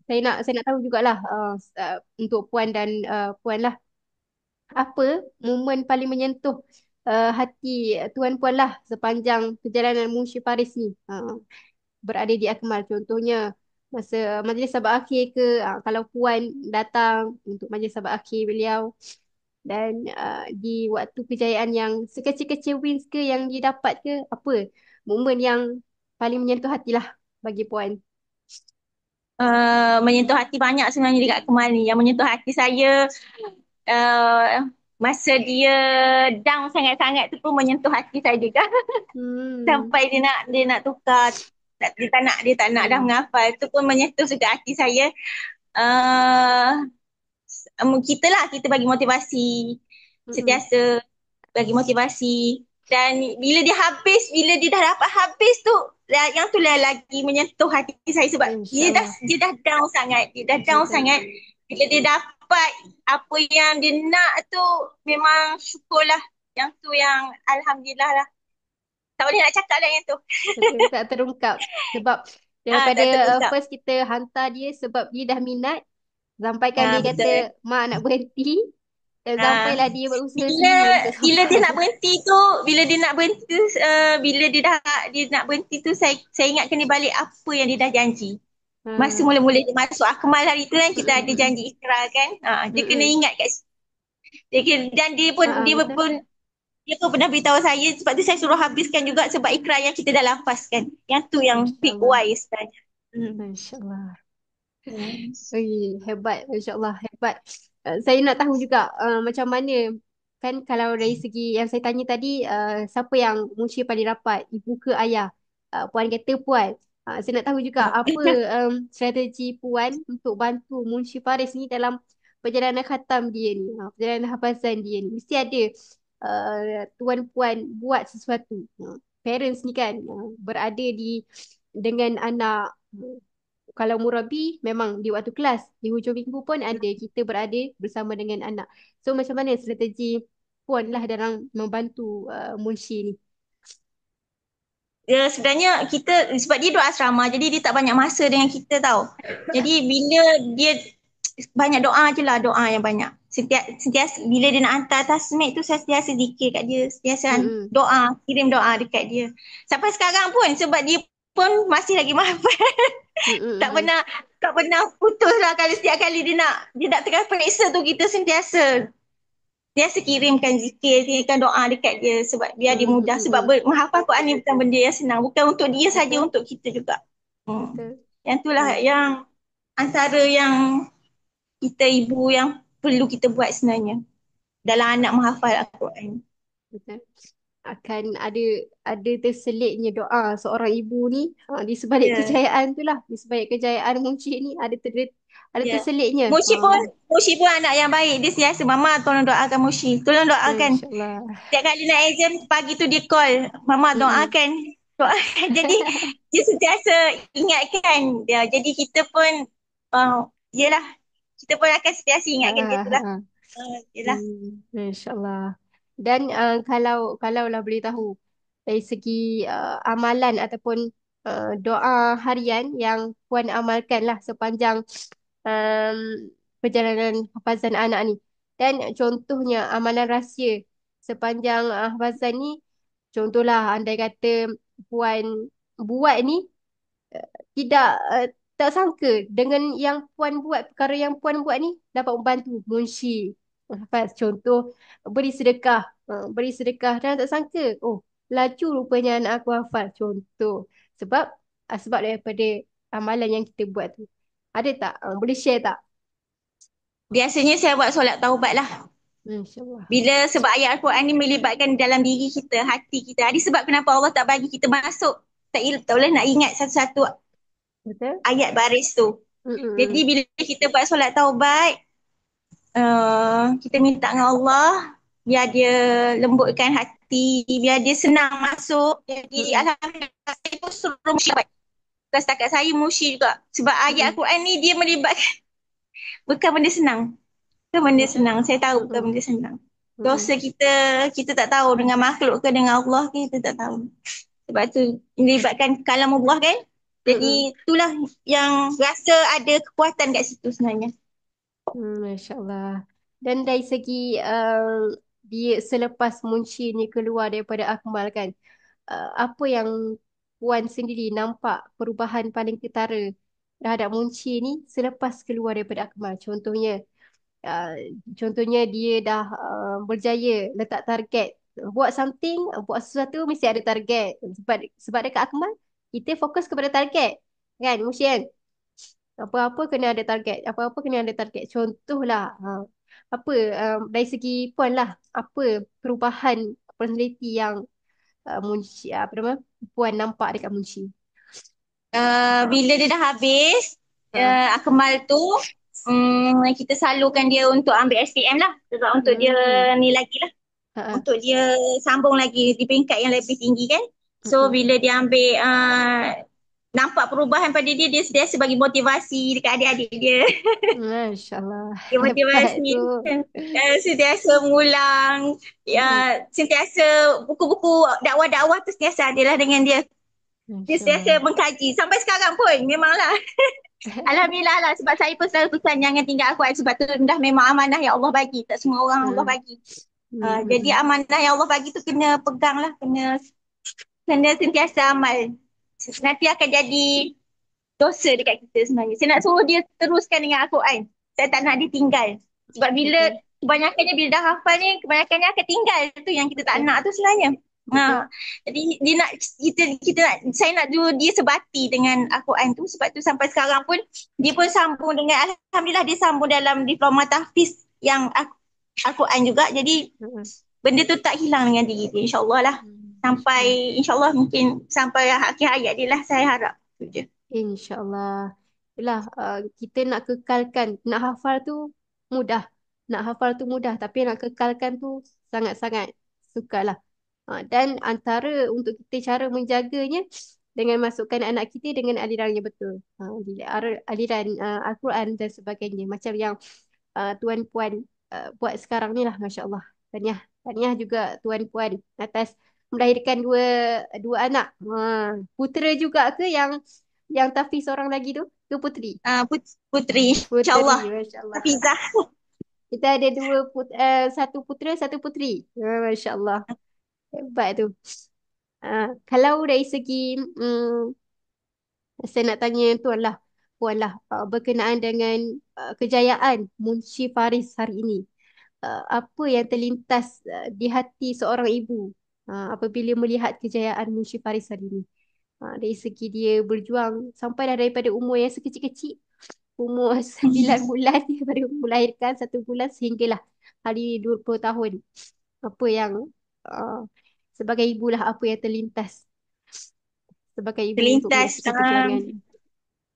saya nak tahu jugalah untuk puan dan puan lah, apa momen paling menyentuh hati tuan puan lah sepanjang perjalanan Munshi Paris ni berada di Akmal. Contohnya masa majlis sabak akhir ke, kalau puan datang untuk majlis sabak akhir beliau, dan di waktu kejayaan yang sekecil-kecil wins ke yang didapat ke, apa momen yang paling menyentuh hati lah bagi puan. Menyentuh hati banyak sebenarnya dekat Akmal ni. Yang menyentuh hati saya uh, masa dia down sangat-sangat tu pun menyentuh hati saya juga. Hmm. Sampai dia nak tukar, dia tak nak dah Ah. menghafal, tu pun menyentuh juga hati saya. uh, kita bagi motivasi, Mm-mm. sentiasa bagi motivasi. Dan bila dia dah dapat habis tu, yang tu lah lagi menyentuh hati saya sebab InsyaAllah. dia dah down sangat, Betul. bila dia dapat apa yang dia nak tu, memang syukurlah. Yang tu yang alhamdulillah lah, tak boleh nak cakap lah yang tu. Betul, tak terungkap. Sebab daripada Tak terungkap. first kita hantar dia sebab dia dah minat, sampaikan dia kata, Betul. "Mak nak berhenti." Dan Ah, sampailah dia berusaha bila sendiri untuk bila dia sampai. nak berhenti tu, bila dia nak berhenti tu, saya ingatkan dia balik apa yang dia dah janji. Masa Ha. mula-mula dia masuk Akmal hari tu kan, kita Mm-mm, ada mm-mm, janji ikrar kan. Dia kena mm-mm. ingat kat situ. Dan Betul. dia pun pernah beritahu saya, sebab tu saya suruh habiskan juga sebab ikrar yang kita dah lafazkan. Yang tu yang big InsyaAllah. wise sebenarnya. InsyaAllah. Hmm. Hebat, Masya Allah, hebat. Saya nak tahu juga macam mana, kan kalau dari segi yang saya tanya tadi, siapa yang Munshi paling rapat, ibu ke ayah? Puan kata puan. Saya nak tahu juga apa strategi puan untuk bantu Munshi Faris ni dalam perjalanan khatam dia ni, perjalanan hafazan dia ni. Mesti ada tuan puan buat sesuatu. Parents ni kan berada dengan anak. Kalau murabi memang di waktu kelas, di hujung minggu pun ada kita berada bersama dengan anak. So macam mana strategi puan lah dalam membantu Munshi ni? Sebenarnya kita, sebab dia duduk asrama, jadi dia tak banyak masa dengan kita tau. Jadi bila dia banyak doa je lah, doa yang banyak. Sentiasa bila dia nak hantar tasmid tu, saya sentiasa zikir kat dia, sentiasa Mm-mm. doa, kirim doa dekat dia. Sampai sekarang pun, sebab dia pun masih lagi mahfal. Mm-mm. tak pernah tak pernah putus lah. Kalau setiap kali dia nak tengah periksa tu, kita sentiasa kirimkan zikir, kirimkan doa dekat dia sebab biar dia mudah. Sebab Mm-mm. menghafal Quran ni bukan benda yang senang. Bukan untuk dia saja, Betul, untuk kita juga. betul. Yang itulah Mm, yang antara yang kita ibu yang perlu kita buat sebenarnya dalam anak menghafal Al-Quran. betul. Akan ada terselitnya doa seorang ibu ni di sebalik Ya, kejayaan tu lah, di sebalik kejayaan Munshi ni ada ya. terselitnya. Mushi pun anak yang baik. Dia sentiasa, Mama tolong doakan Mushi. Tolong doakan. InsyaAllah. Setiap kali nak exam pagi tu dia call, Mama Mm-mm. doakan. Doakan. Jadi dia sentiasa ingatkan dia. Jadi kita pun yelah, kita pun akan sentiasa ingatkan dia tu lah. Ah, Yelah. InsyaAllah. Dan kalau lah boleh tahu dari segi amalan ataupun doa harian yang Puan amalkan lah sepanjang um, perjalanan hafazan anak ni. Dan contohnya amalan rahsia sepanjang hafazan ni, contohlah andai kata Puan buat ni tidak tak sangka dengan yang Puan buat, perkara yang Puan buat ni dapat membantu Munshi Hafaz. Contoh beri sedekah dan tak sangka, oh laju rupanya anak aku hafal. Contoh sebab sebab daripada amalan yang kita buat tu. Ada tak? Boleh share tak? Biasanya saya buat solat taubat lah. InsyaAllah. Bila sebab ayat Al-Quran ni melibatkan dalam diri kita, hati kita. Ada sebab kenapa Allah tak bagi kita masuk. Tak boleh nak ingat satu-satu Betul? ayat baris tu. Jadi Mm-mm. bila kita buat solat taubat, kita minta dengan Allah biar dia lembutkan hati, biar dia senang masuk. Jadi Mm-mm. alhamdulillah saya pun suruh Mushi buat. Bukan setakat saya, Mushi juga. Sebab ayat Mm-mm. Al-Quran ni dia melibatkan bukan benda senang. Bukan benda Betul? senang. Saya tahu bukan Mm-mm. benda senang. Mm-mm. Dosa kita tak tahu dengan makhluk ke dengan Allah ke, kita tak tahu. Sebab tu melibatkan kalam Allah kan. Mm-mm. Jadi itulah yang rasa ada kekuatan kat situ sebenarnya. Masya Allah. Dan dari segi dia selepas Munshi ni keluar daripada Akmal kan, apa yang Puan sendiri nampak perubahan paling ketara terhadap Munshi ni selepas keluar daripada Akmal? Uh, contohnya dia dah berjaya letak target. Buat something, buat sesuatu mesti ada target. Sebab dekat Akmal, kita fokus kepada target. Kan, Munshi kan? Apa-apa kena ada target. Apa-apa kena ada target. Contohlah, apa dari segi Puan lah, apa perubahan personality yang Munshi, apa nama, Puan nampak dekat Munshi? Bila dia dah habis Ha. Akmal tu, kita salurkan dia untuk ambil SPM lah. Sebab untuk dia Hmm. ni lagi lah. Ha. Ha. Untuk dia sambung lagi di peringkat yang lebih tinggi kan. So Mm-mm. bila dia ambil nampak perubahan pada dia, dia sentiasa bagi motivasi dekat adik-adik dia. Masya Allah. Dia Hebat motivasi, tu. sentiasa mengulang, Mm-mm. sentiasa buku-buku dakwah-dakwah tu sentiasa adalah dengan dia. Dia Masya sentiasa Allah. mengkaji. Sampai sekarang pun memanglah. Alhamdulillah lah sebab saya pun selalu pesan jangan tinggal aku sebab tu dah memang amanah yang Allah bagi. Tak semua orang Allah Hmm. bagi. Jadi Mm-mm. amanah yang Allah bagi tu kena pegang lah. Kena sentiasa amal. Nanti akan jadi dosa dekat kita sebenarnya. Saya nak suruh dia teruskan dengan Al-Quran. Saya tak nak dia tinggal. Sebab bila Betul. kebanyakannya bila dah hafal ni, kebanyakannya akan tinggal. Tu yang kita tak Betul. nak tu sebenarnya. Betul. Jadi dia nak kita nak, saya nak dia sebati dengan Al-Quran tu. Sebab tu sampai sekarang pun dia pun sambung dengan, alhamdulillah dia sambung dalam diploma tahfiz yang Al-Quran juga. Jadi Mm-mm. benda tu tak hilang dengan diri dia, insyaAllah lah. Sampai insyaAllah mungkin sampai akhir hayat dia lah, saya harap. Tu je. InsyaAllah. Itulah, kita nak kekalkan, nak hafal tu mudah. Nak hafal tu mudah, tapi nak kekalkan tu sangat-sangat sukarlah. Dan antara untuk kita cara menjaganya dengan masukkan anak kita dengan aliran yang betul. Aliran Al-Quran dan sebagainya. Macam yang Tuan Puan buat sekarang ni lah, Masya Allah. Tahniah. Tahniah juga Tuan Puan atas melahirkan dua anak. Putera juga ke yang tahfiz seorang lagi tu? Ke puteri? Puteri, Puteri, insyaAllah. Masya Allah. Hafizah. Kita ada satu putera, satu puteri. Masya Allah. Hebat tu. Kalau dari segi saya nak tanya Puan lah berkenaan dengan kejayaan Munshi Faris hari ini. Apa yang terlintas di hati seorang ibu apabila melihat kejayaan Munshi Faris hari ini? Dari segi dia berjuang sampai dah daripada umur yang sekecil-kecil, umur 9 bulan daripada melahirkan 1 bulan sehinggalah hari ini 20 tahun. Apa yang uh, sebagai ibu lah, apa yang terlintas sebagai ibu untuk Terlintas. menyaksikan perjuangan.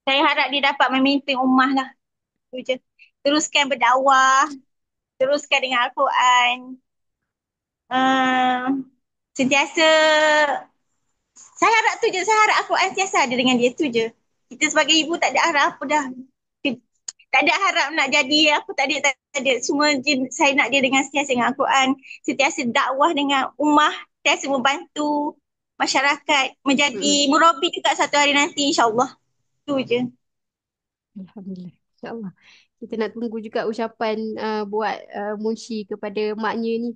Saya harap dia dapat memimpin ummah lah. Tu je. Teruskan berdakwah. Teruskan dengan Al-Quran. Sentiasa. Saya harap tu je. Saya harap Al-Quran sentiasa ada dengan dia. Tu je. Kita sebagai ibu tak ada harap apa dah. Tak ada harap nak jadi apa, tak ada. Semua saya nak dia dengan sentiasa dengan Al-Quran. Sentiasa dakwah dengan ummah. Sentiasa membantu. masyarakat, menjadi Mm-mm. murabbi juga satu hari nanti insyaAllah. Itu je. Alhamdulillah. InsyaAllah. Kita nak tunggu juga ucapan buat Munshi kepada maknya ni.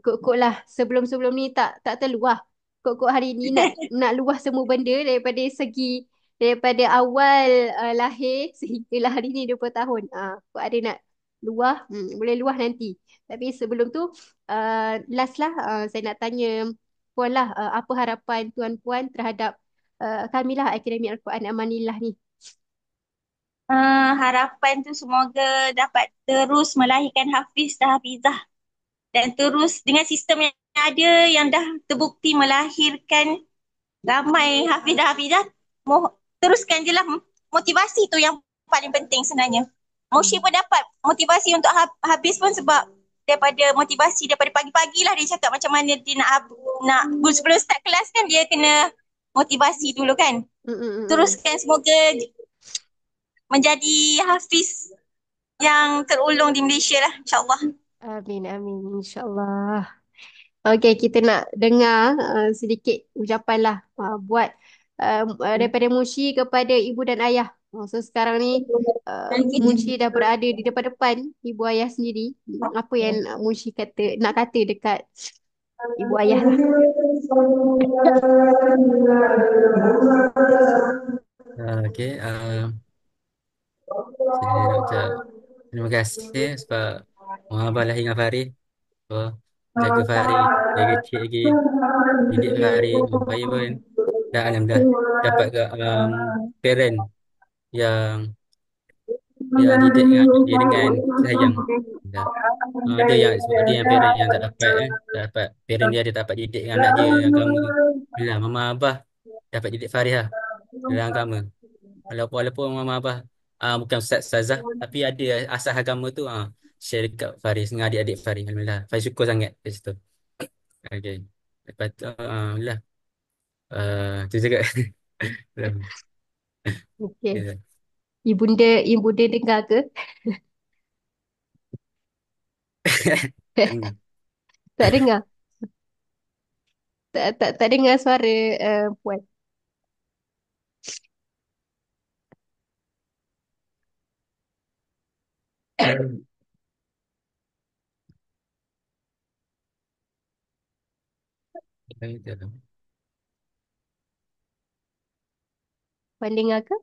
Kok-kok lah sebelum-sebelum ni tak terluah. Kok-kok hari ni nak luah semua benda daripada awal lahir sehinggalah hari ni 20 tahun. Kok ada nak luah, boleh luah nanti. Tapi sebelum tu, last lah saya nak tanya Puan lah, apa harapan Tuan-Puan terhadap kami lah Akademi Al-Quran Amanillah ni. Harapan tu semoga dapat terus melahirkan hafiz dan hafizah dan terus dengan sistem yang ada yang dah terbukti melahirkan ramai hafiz dan hafizah, teruskan je lah. Motivasi tu yang paling penting sebenarnya. Moshi Hmm. pun dapat motivasi untuk habis pun sebab daripada motivasi daripada pagi-pagi lah dia cakap macam mana dia nak sebelum start kelas kan dia kena motivasi dulu kan. Mm, mm, mm, mm. Teruskan semoga menjadi hafiz yang terulung di Malaysia lah insyaAllah. Amin, amin. InsyaAllah. Okey, kita nak dengar sedikit ucapan lah buat daripada Munshi kepada ibu dan ayah. So sekarang ni Munshi dah berada di depan-depan ibu ayah sendiri. Apa yang Munshi nak kata dekat ibu ayah lah. Okey, saya nak ucap terima kasih sebab Mak Abah lahir dengan Faris. So, jaga Faris dari kecil lagi, didik Faris. Saya pun dah alhamdulillah dapat ke parent yang didik dengan anak dia dengan sayang. Dah. Ada yang sebab ada yang parent yang tak dapat tak dapat parent dia tak dapat didik dengan anak dia agama. Alhamdulillah Mama Abah dapat didik Faris lah dalam agama. Walaupun Mama Abah bukan ustaz ustazah tapi ada asas agama tu share dekat Faris dengan adik-adik Faris. Alhamdulillah. Faris syukur sangat di situ. Okey. Lepas tu alhamdulillah. Tu juga. Okey. Ya. Ibunda dengar ke? Tak dengar. Tak dengar. Tak dengar suara Puan. Puan dengar ke?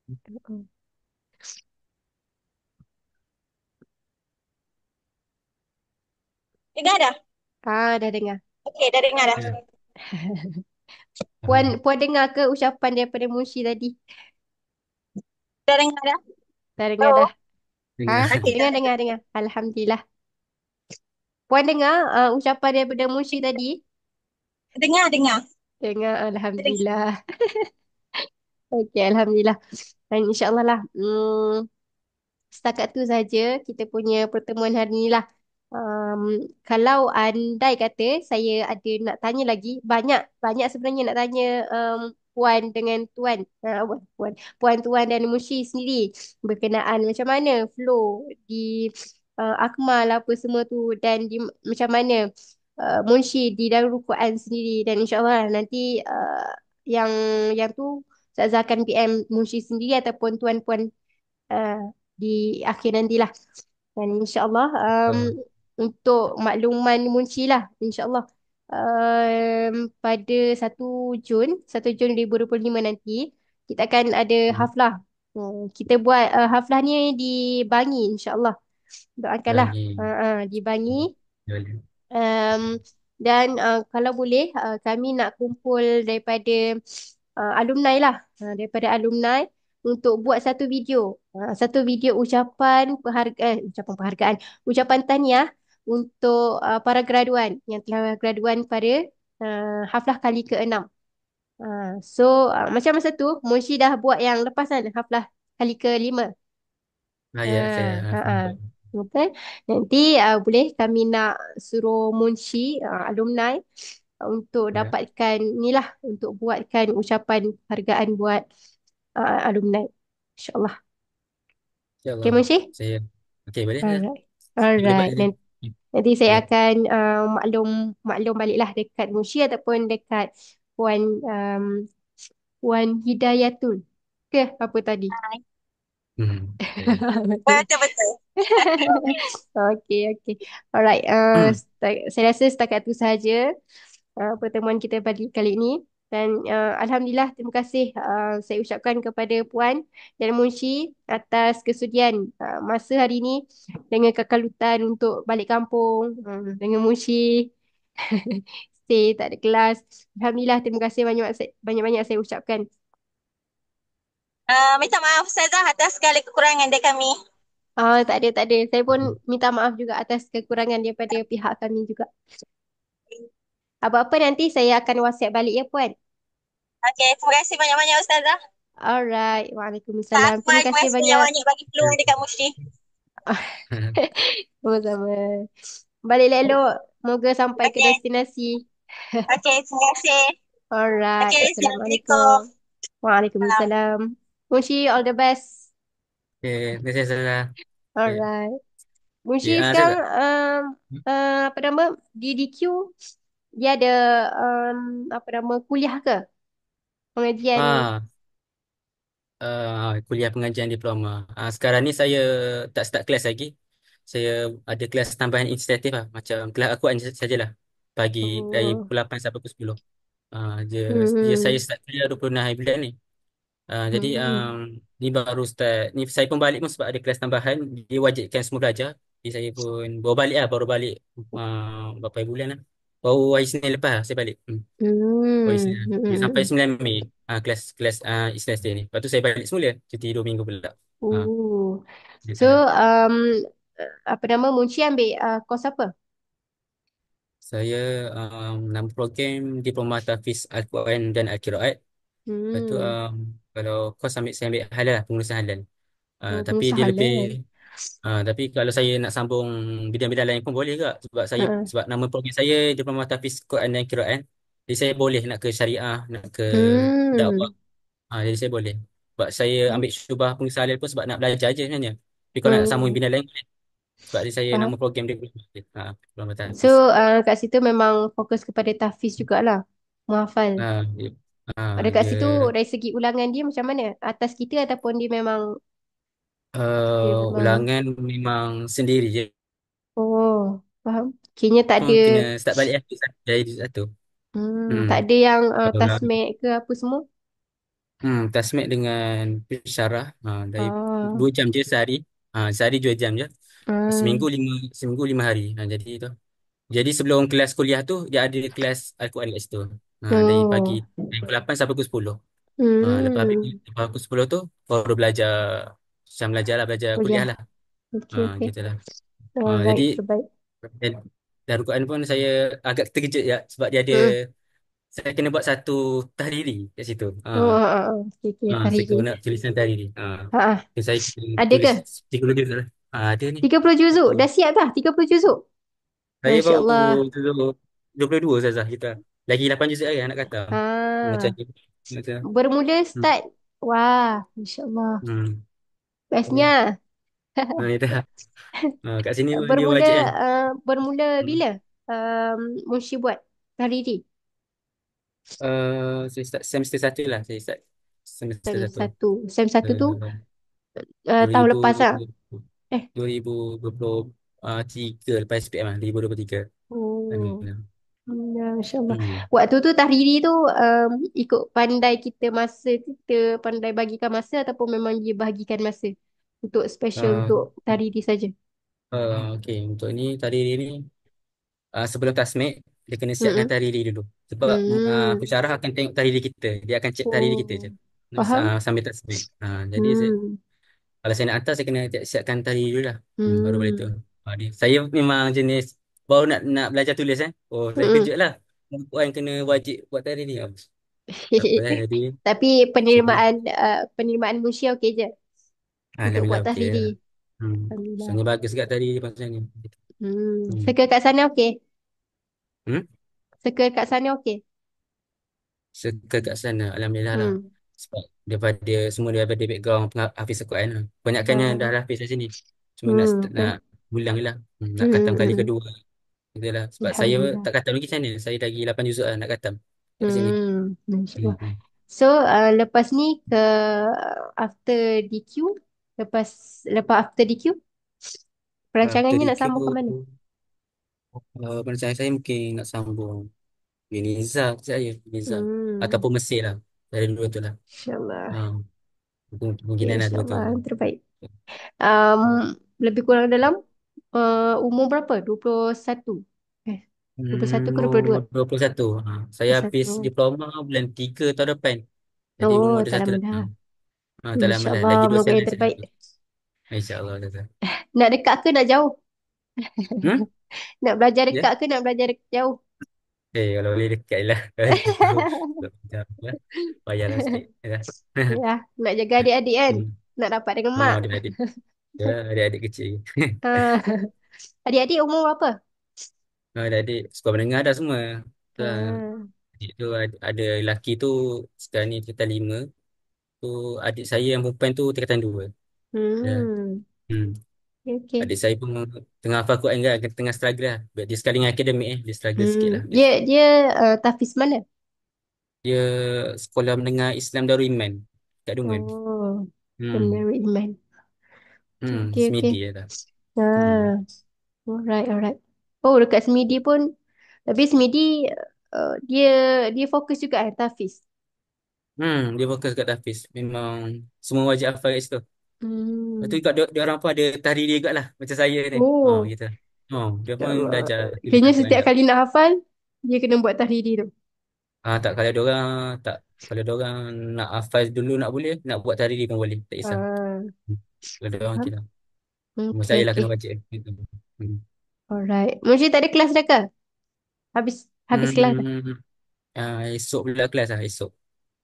Mm. Dengar dah? Dah dengar. Okey, dah dengar dah. Ya. Puan dengar ke ucapan daripada Munshi tadi? Dah dengar dah? Dah dengar Oh, dah. Dengar. okey dah. Dengar. Alhamdulillah. Puan dengar ucapan daripada Munshi tadi? Dengar. Dengar, Dengar. Alhamdulillah. Okey, Alhamdulillah. Dan insyaAllah lah. Setakat tu saja kita punya pertemuan hari ni lah. Kalau andai kata saya ada nak tanya lagi, banyak sebenarnya nak tanya Puan dengan Tuan, Puan Tuan dan Mushi sendiri berkenaan macam mana flow di Akmal apa semua tu dan macam mana Munshi di Darul Quran sendiri dan insyaAllah lah nanti yang tu Ustazah akan PM Munshi sendiri ataupun Tuan-Puan uh, di akhir nantilah. Dan insyaAllah untuk makluman Munshi lah insyaAllah pada 1 Jun 2025 nanti kita akan ada haflah. Kita buat haflah ni di Bangi insyaAllah. Doakanlah Bagi. di Bangi. Boleh. Dan kalau boleh kami nak kumpul daripada alumni lah, daripada alumni untuk buat satu video ucapan penghargaan, ucapan tahniah untuk para graduan yang telah graduan pada haflah kali ke-6. So macam masa tu Munshi dah buat yang lepas kan haflah kali ke-5. Ya, saya Ha, ha. faham. Betul. Nanti boleh kami nak suruh Munshi alumni untuk Ya, dapatkan ni lah untuk buatkan ucapan penghargaan buat alumni. InsyaAllah. Okay, insyaAllah. Munshi? Saya. Okey, boleh. Ya. Alright. Lepas Alright. je. Nanti saya Okay. akan maklum maklum baliklah dekat Mushi ataupun dekat Puan Puan Hidayatul. Ke apa tadi? Okay. Betul. Betul-betul. Okey, okey. Alright. Saya rasa setakat itu sahaja pertemuan kita pagi kali ini. Dan Alhamdulillah, terima kasih saya ucapkan kepada Puan dan Munshi atas kesudian masa hari ini dengan kekalutan untuk balik kampung dengan Munshi. Stay, tak ada kelas. Alhamdulillah, terima kasih banyak-banyak saya ucapkan. Minta maaf Ustazah atas segala kekurangan dari kami. Tak ada, tak ada. Saya pun minta maaf juga atas kekurangan daripada pihak kami juga. Apa-apa nanti saya akan WhatsApp balik ya, Puan. Okey, terima kasih banyak-banyak Ustazah. Alright. Kak Waalaikumsalam. Terima Akmal, terima kasih kasih banyak. banyak-banyak bagi peluang dekat Mushti. Sama-sama. Balik elok. Moga sampai ke Okey, destinasi. okey, terima kasih. Alright. Okey, Assalamualaikum. Assalamualaikum. Salam. Waalaikumsalam. Munshi, all the best. Okay. Terima kasih Sarah. Okay. Alright. Munshi Okay. sekarang Saya. apa nama di DQ dia ada apa nama kuliah ke? Pengajian. Kuliah pengajian diploma. Sekarang ni saya tak start kelas lagi. Saya ada kelas tambahan inisiatif lah. Macam kelas aku sajalah. Pagi dari Oh. pukul 8 sampai pukul 10. Dia saya Hmm. start kuliah 26 hari bulan ni. Jadi Hmm. ni baru start. Ni saya pun balik pun sebab ada kelas tambahan. Dia wajibkan semua belajar. Jadi saya pun baru balik berapa bulan lah. Baru hari Senin lepas lah saya balik. Oh, Hmm. dia sampai Hmm. 9 Mei kelas kelas Islam Day ni. Lepas tu saya balik semula cuti 2 minggu pula. Ah, Oh. So, gitu. apa nama Munshi ambil kos apa? Saya nama program Diploma Tahfiz Al-Quran dan Al-Qiraat. Lepas tu Hmm. kalau kos saya ambil halal lah, pengurusan halal. Oh, Tapi pengusaha dia lebih halal. tapi kalau saya nak sambung bidang-bidang lain pun boleh juga Ha. sebab nama program saya Diploma Tahfiz Quran dan Qiraan. Jadi saya boleh nak ke syariah, nak ke dakwah. Hmm. Jadi saya boleh. Sebab saya ambil syubah pengusaha halal pun sebab nak belajar je sebenarnya. Tapi kalau nak sambung Hmm. bidang lain boleh. Sebab saya nama Faham. program dia Diploma So, Tahfiz. kat situ memang fokus kepada tahfiz jugalah. Menghafal. Dia, Dekat dia situ dari segi ulangan dia macam mana? Atas kita ataupun dia memang ulangan memang sendiri je. oh, faham. Kayaknya tak ada Kena start balik dari satu. Hmm. tak ada yang Kalau tasmek ke apa semua. Tasmed dengan pensyarah dari Ah, 2 jam je sehari. Sehari 2 jam je. ah, Seminggu 5 hari. Jadi tu. Jadi sebelum kelas kuliah tu dia ada kelas Al-Quran kat situ. Dari pagi oh, dari pukul 8 sampai pukul 10. hmm, Lepas pukul 10 tu baru belajar macam belajar kuliah kuliah. lah. Okey, okey. Gitulah. Jadi Alright, terbaik. dan Darul Quran pun saya agak terkejut ya sebab dia ada Hmm. saya kena buat satu tahriri kat situ. Oh, okey, okey. Saya Tahriri. kena tulisan tahriri. Ha, ah. Saya kena Ada tulis ke? 30 juz lah. Ada ni. 30 juzuk. Satu. Dah siap dah 30 juzuk? Saya Masya baru Allah. dulu 22 saja kita. Lagi 8 juz lagi nak kata. Macam Ha. ni. Macam. Bermula Hmm. start. Wah, Masya Allah. Hmm. Ini. Bestnya. Ini dah. Kat sini pun dia Bermula wajib kan. bermula Hmm. bila? Munshi buat tahriri. Saya start semester 1 lah. Saya start semester Sem 1. satu. Sem satu tu Uh, tahun lepas lah. 2000, Eh. 2023 lepas SPM lah. 2023. Oh. Ya, Masya Allah. Hmm. Waktu tu tahriri tu ikut pandai kita masa kita pandai bagikan masa ataupun memang dia bahagikan masa untuk special Uh, untuk tahriri saja. okay. Untuk ni tadi ni sebelum tasmik dia kena siapkan Mm-mm. tahriri dulu sebab Hmm. pensyarah akan tengok tahriri kita, dia akan cek tahriri kita je Oh. Faham? sambil tasmik. Jadi Hmm. kalau saya nak hantar saya kena siapkan tahriri dulu lah. Baru boleh tu. Hmm. Saya memang jenis baru nak belajar tulis saya Mm-mm. kejut lah puan kena wajib buat tahriri. Tak apa lah jadi Tapi sini penerimaan Musia okey je untuk buat alhamdulillah okey lah. tahriri. Alhamdulillah. Soalnya bagus kat tahriri pasal ni. Hmm. Circle kat sana okey. Hmm? Circle kat sana okey. Circle kat sana alhamdulillah lah Hmm. sebab semua daripada background Hafiz Al-Quran lah. Banyakkannya dah Ah. dah Hafiz kat sini cuma nak Hmm. nak Betul. ulang je lah. Nak khatam kali Hmm. kedua. Itulah. Sebab saya Alhamdulillah. tak khatam lagi macam mana. Saya lagi 8 juzuk lah nak khatam. Kat sini. Masya Hmm. Allah. Hmm. So, lepas ni ke after DQ, lepas lepas after DQ, After perancangannya nak DQ, sambung ke mana? perancangan saya mungkin nak sambung Uniza saya. Uniza. Hmm, Ataupun Mesir lah. Dari dua tu lah. InsyaAllah. Ha. Okay, Kemungkinan lah dua tu. InsyaAllah. Terbaik. Um, Lebih kurang dalam umur berapa? 21. Eh, 21 ke 22? 21. Ha. Saya habis 21. diploma bulan 3 tahun depan. Jadi umur Oh, ada tak satu lama dah. tahun. Ha, tak lama lah. InsyaAllah. Lagi 2 Moga yang semester terbaik. lagi. InsyaAllah. Tata. Nak dekat ke nak jauh? Hmm? Nak belajar Ya? dekat ke nak belajar jauh? Kalau boleh dekat je lah. Kalau jauh. Jauh lah. Payahlah sikit. Ya. Ya, nak jaga adik-adik kan? Hmm. Nak dapat dengan Oh, mak. adik-adik. Ya, adik-adik kecil. Ah, Adik-adik umur berapa? Adik-adik sekolah menengah dah semua. Dah. Ah, Adik tu ada lelaki tu sekarang ni tingkatan 5. Tu adik saya yang perempuan tu tingkatan 2. Ya. Hmm, Hmm. okay, okay. Adik saya pun tengah hafal Quran kan, tengah struggle lah. Dia sekali dengan akademik dia struggle sikit lah. Dia, Dia dia tahfiz mana? dia sekolah menengah Islam Darul Iman kat Dungun. Oh, Hmm. Darul Iman. Okay, okay, okay. Semidi ya dah. Hmm. Ah, alright, alright. Oh, dekat Semidi pun, tapi Semidi dia dia fokus juga tahfiz. Dia fokus kat tahfiz. Memang semua wajib hafal kat situ. Lepas tu Hmm. juga dia orang pun ada tahriri juga lah macam saya ni. Oh, Gitu. Dia pun insyaAllah. belajar tulis Kayaknya Al-Quran setiap juga. kali nak hafal, dia kena buat tahriri tu. Tak kalau dia orang tak kalau dia orang nak hafal dulu nak boleh, nak buat tahriri pun boleh, tak kisah. Ah, Hmm. Kalau dia orang faham. kita. Cuma Okay, saya lah okay. kena baca gitu. Hmm. Alright. Mungkin tak ada kelas dah ke? Habis habis kelas dah. Hmm. Esok pula kelas lah esok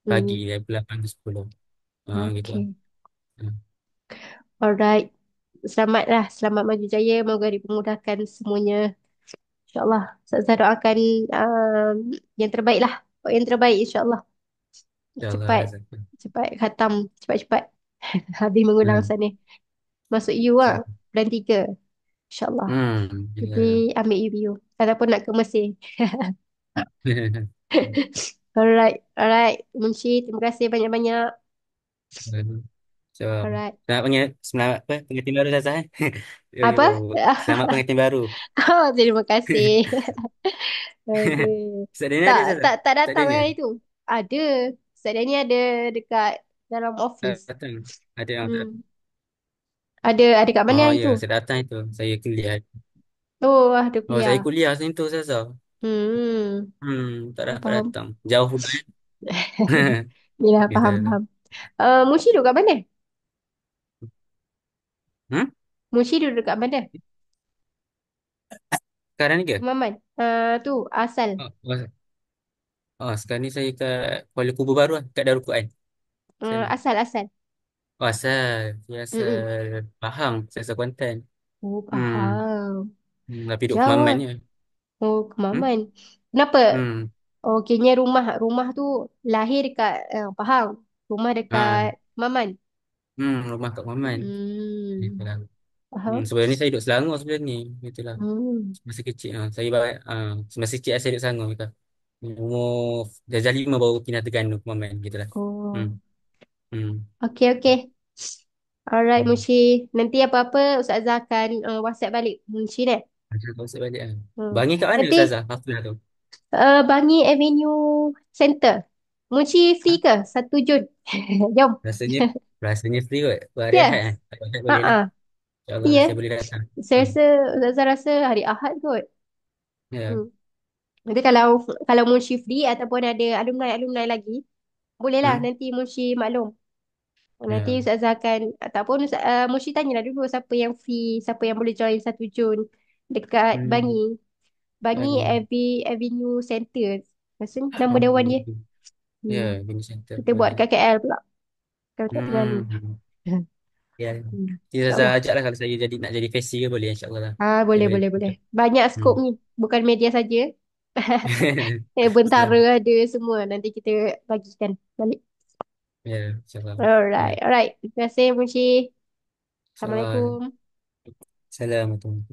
pagi Hmm. dari 8 ke 10. Gitu lah. Okay. Hmm. Alright. Selamatlah. Selamat maju jaya. Moga dipermudahkan semuanya. InsyaAllah. Saya doakan um, yang terbaik lah. Yang terbaik insyaAllah. InsyaAllah Cepat. Razak. Cepat khatam. Cepat-cepat. Habis mengulang Hmm. sana. Masuk U lah. InsyaAllah. Bulan 3. InsyaAllah. Nanti Ya. ambil UBU. Ataupun nak ke Mesir. Alright. Alright. Munshi, terima kasih banyak-banyak. So, Alright. selamat apa pengantin baru Zaza eh. Apa? Selamat pengantin baru. Oh, terima kasih. Aduh. Ustaz Daniel Tak, ada Zaza? tak Ustaz datang Daniel hari tu. Ada. Ustaz ni ada dekat dalam office. datang. Ada yang tak. Hmm. Ada kat mana Oh hari ya, tu? saya datang itu. Saya kuliah. Oh, ada Oh, saya kuliah. kuliah macam tu Zaza. Hmm. Tak Faham, dapat faham. datang. Jauh pula kan. Yalah, Gitu. faham, Gitu. faham. Mushi duduk kat mana? Hmm? Mushi duduk dekat mana? Sekarang ni ke? Kemaman. Tu, asal. Sekarang ni saya kat Kuala Kubu baru lah. Kat Darul Quran. Sana. Asal, asal. Asal. Saya Mm-mm. asal Pahang. Saya asal Kuantan. Oh, Hmm. faham. Tapi duduk Jauh Kemaman lah. je. Oh, Hmm? Kemaman. Kenapa? Hmm. Oh, kayaknya rumah rumah tu lahir dekat Pahang. Rumah dekat Ah, Kemaman. Rumah kat Kemaman. Hmm, Itulah. faham. Sebelum ni saya duduk Selangor sebelum ni. Itulah. Hmm. Masa kecil. Semasa kecil saya duduk Selangor. Gitu. Umur darjah 5 baru pindah Terengganu Kemaman. Gitulah. Hmm. Oh, Hmm. okey, okey. Alright, Hmm. Mushi. Nanti apa-apa Ustazah akan WhatsApp balik. Mushi ni. Macam kau sebalik kan. Hmm. Bangi kat mana Nanti Ustazah? Hafizah tu. Bangi Avenue Center. Mushi free Ha? ke? 1 Jun. Jom. Rasanya rasanya free kot. Hari Ahad Yes. Hari Ahad boleh lah. Ha-ha. InsyaAllah Ya. saya boleh datang. Saya Hmm. rasa Ustazah rasa hari Ahad kot. Ya. Hmm. Nanti kalau Mushi free ataupun ada alumni-alumni lagi, bolehlah Hmm? nanti Mushi maklum. Nanti Ya. Ustazah akan ataupun Mushi tanyalah dulu siapa yang free, siapa yang boleh join 1 Jun dekat Hmm. Bangi. Bangi Bagi. Avenue Center. Rasa ni nama Oh, dewan dia. gitu. Ya, Hmm. Bini Center. Kita buat Bagi. kat KL pula. Kalau tak Terengganu. Hmm. Ya. Hmm. Jadi saya InsyaAllah. ajak lah kalau saya nak jadi VC ke boleh insyaAllah lah. Saya Boleh, boleh. boleh, boleh. Banyak Hmm. skop ni. Bukan media saja. Bentara Siap. ada semua. Nanti kita bagikan balik. Ya, insyaAllah. Ya. Alright, alright. Terima kasih, Mushi. InsyaAllah. Assalamualaikum. Assalamualaikum.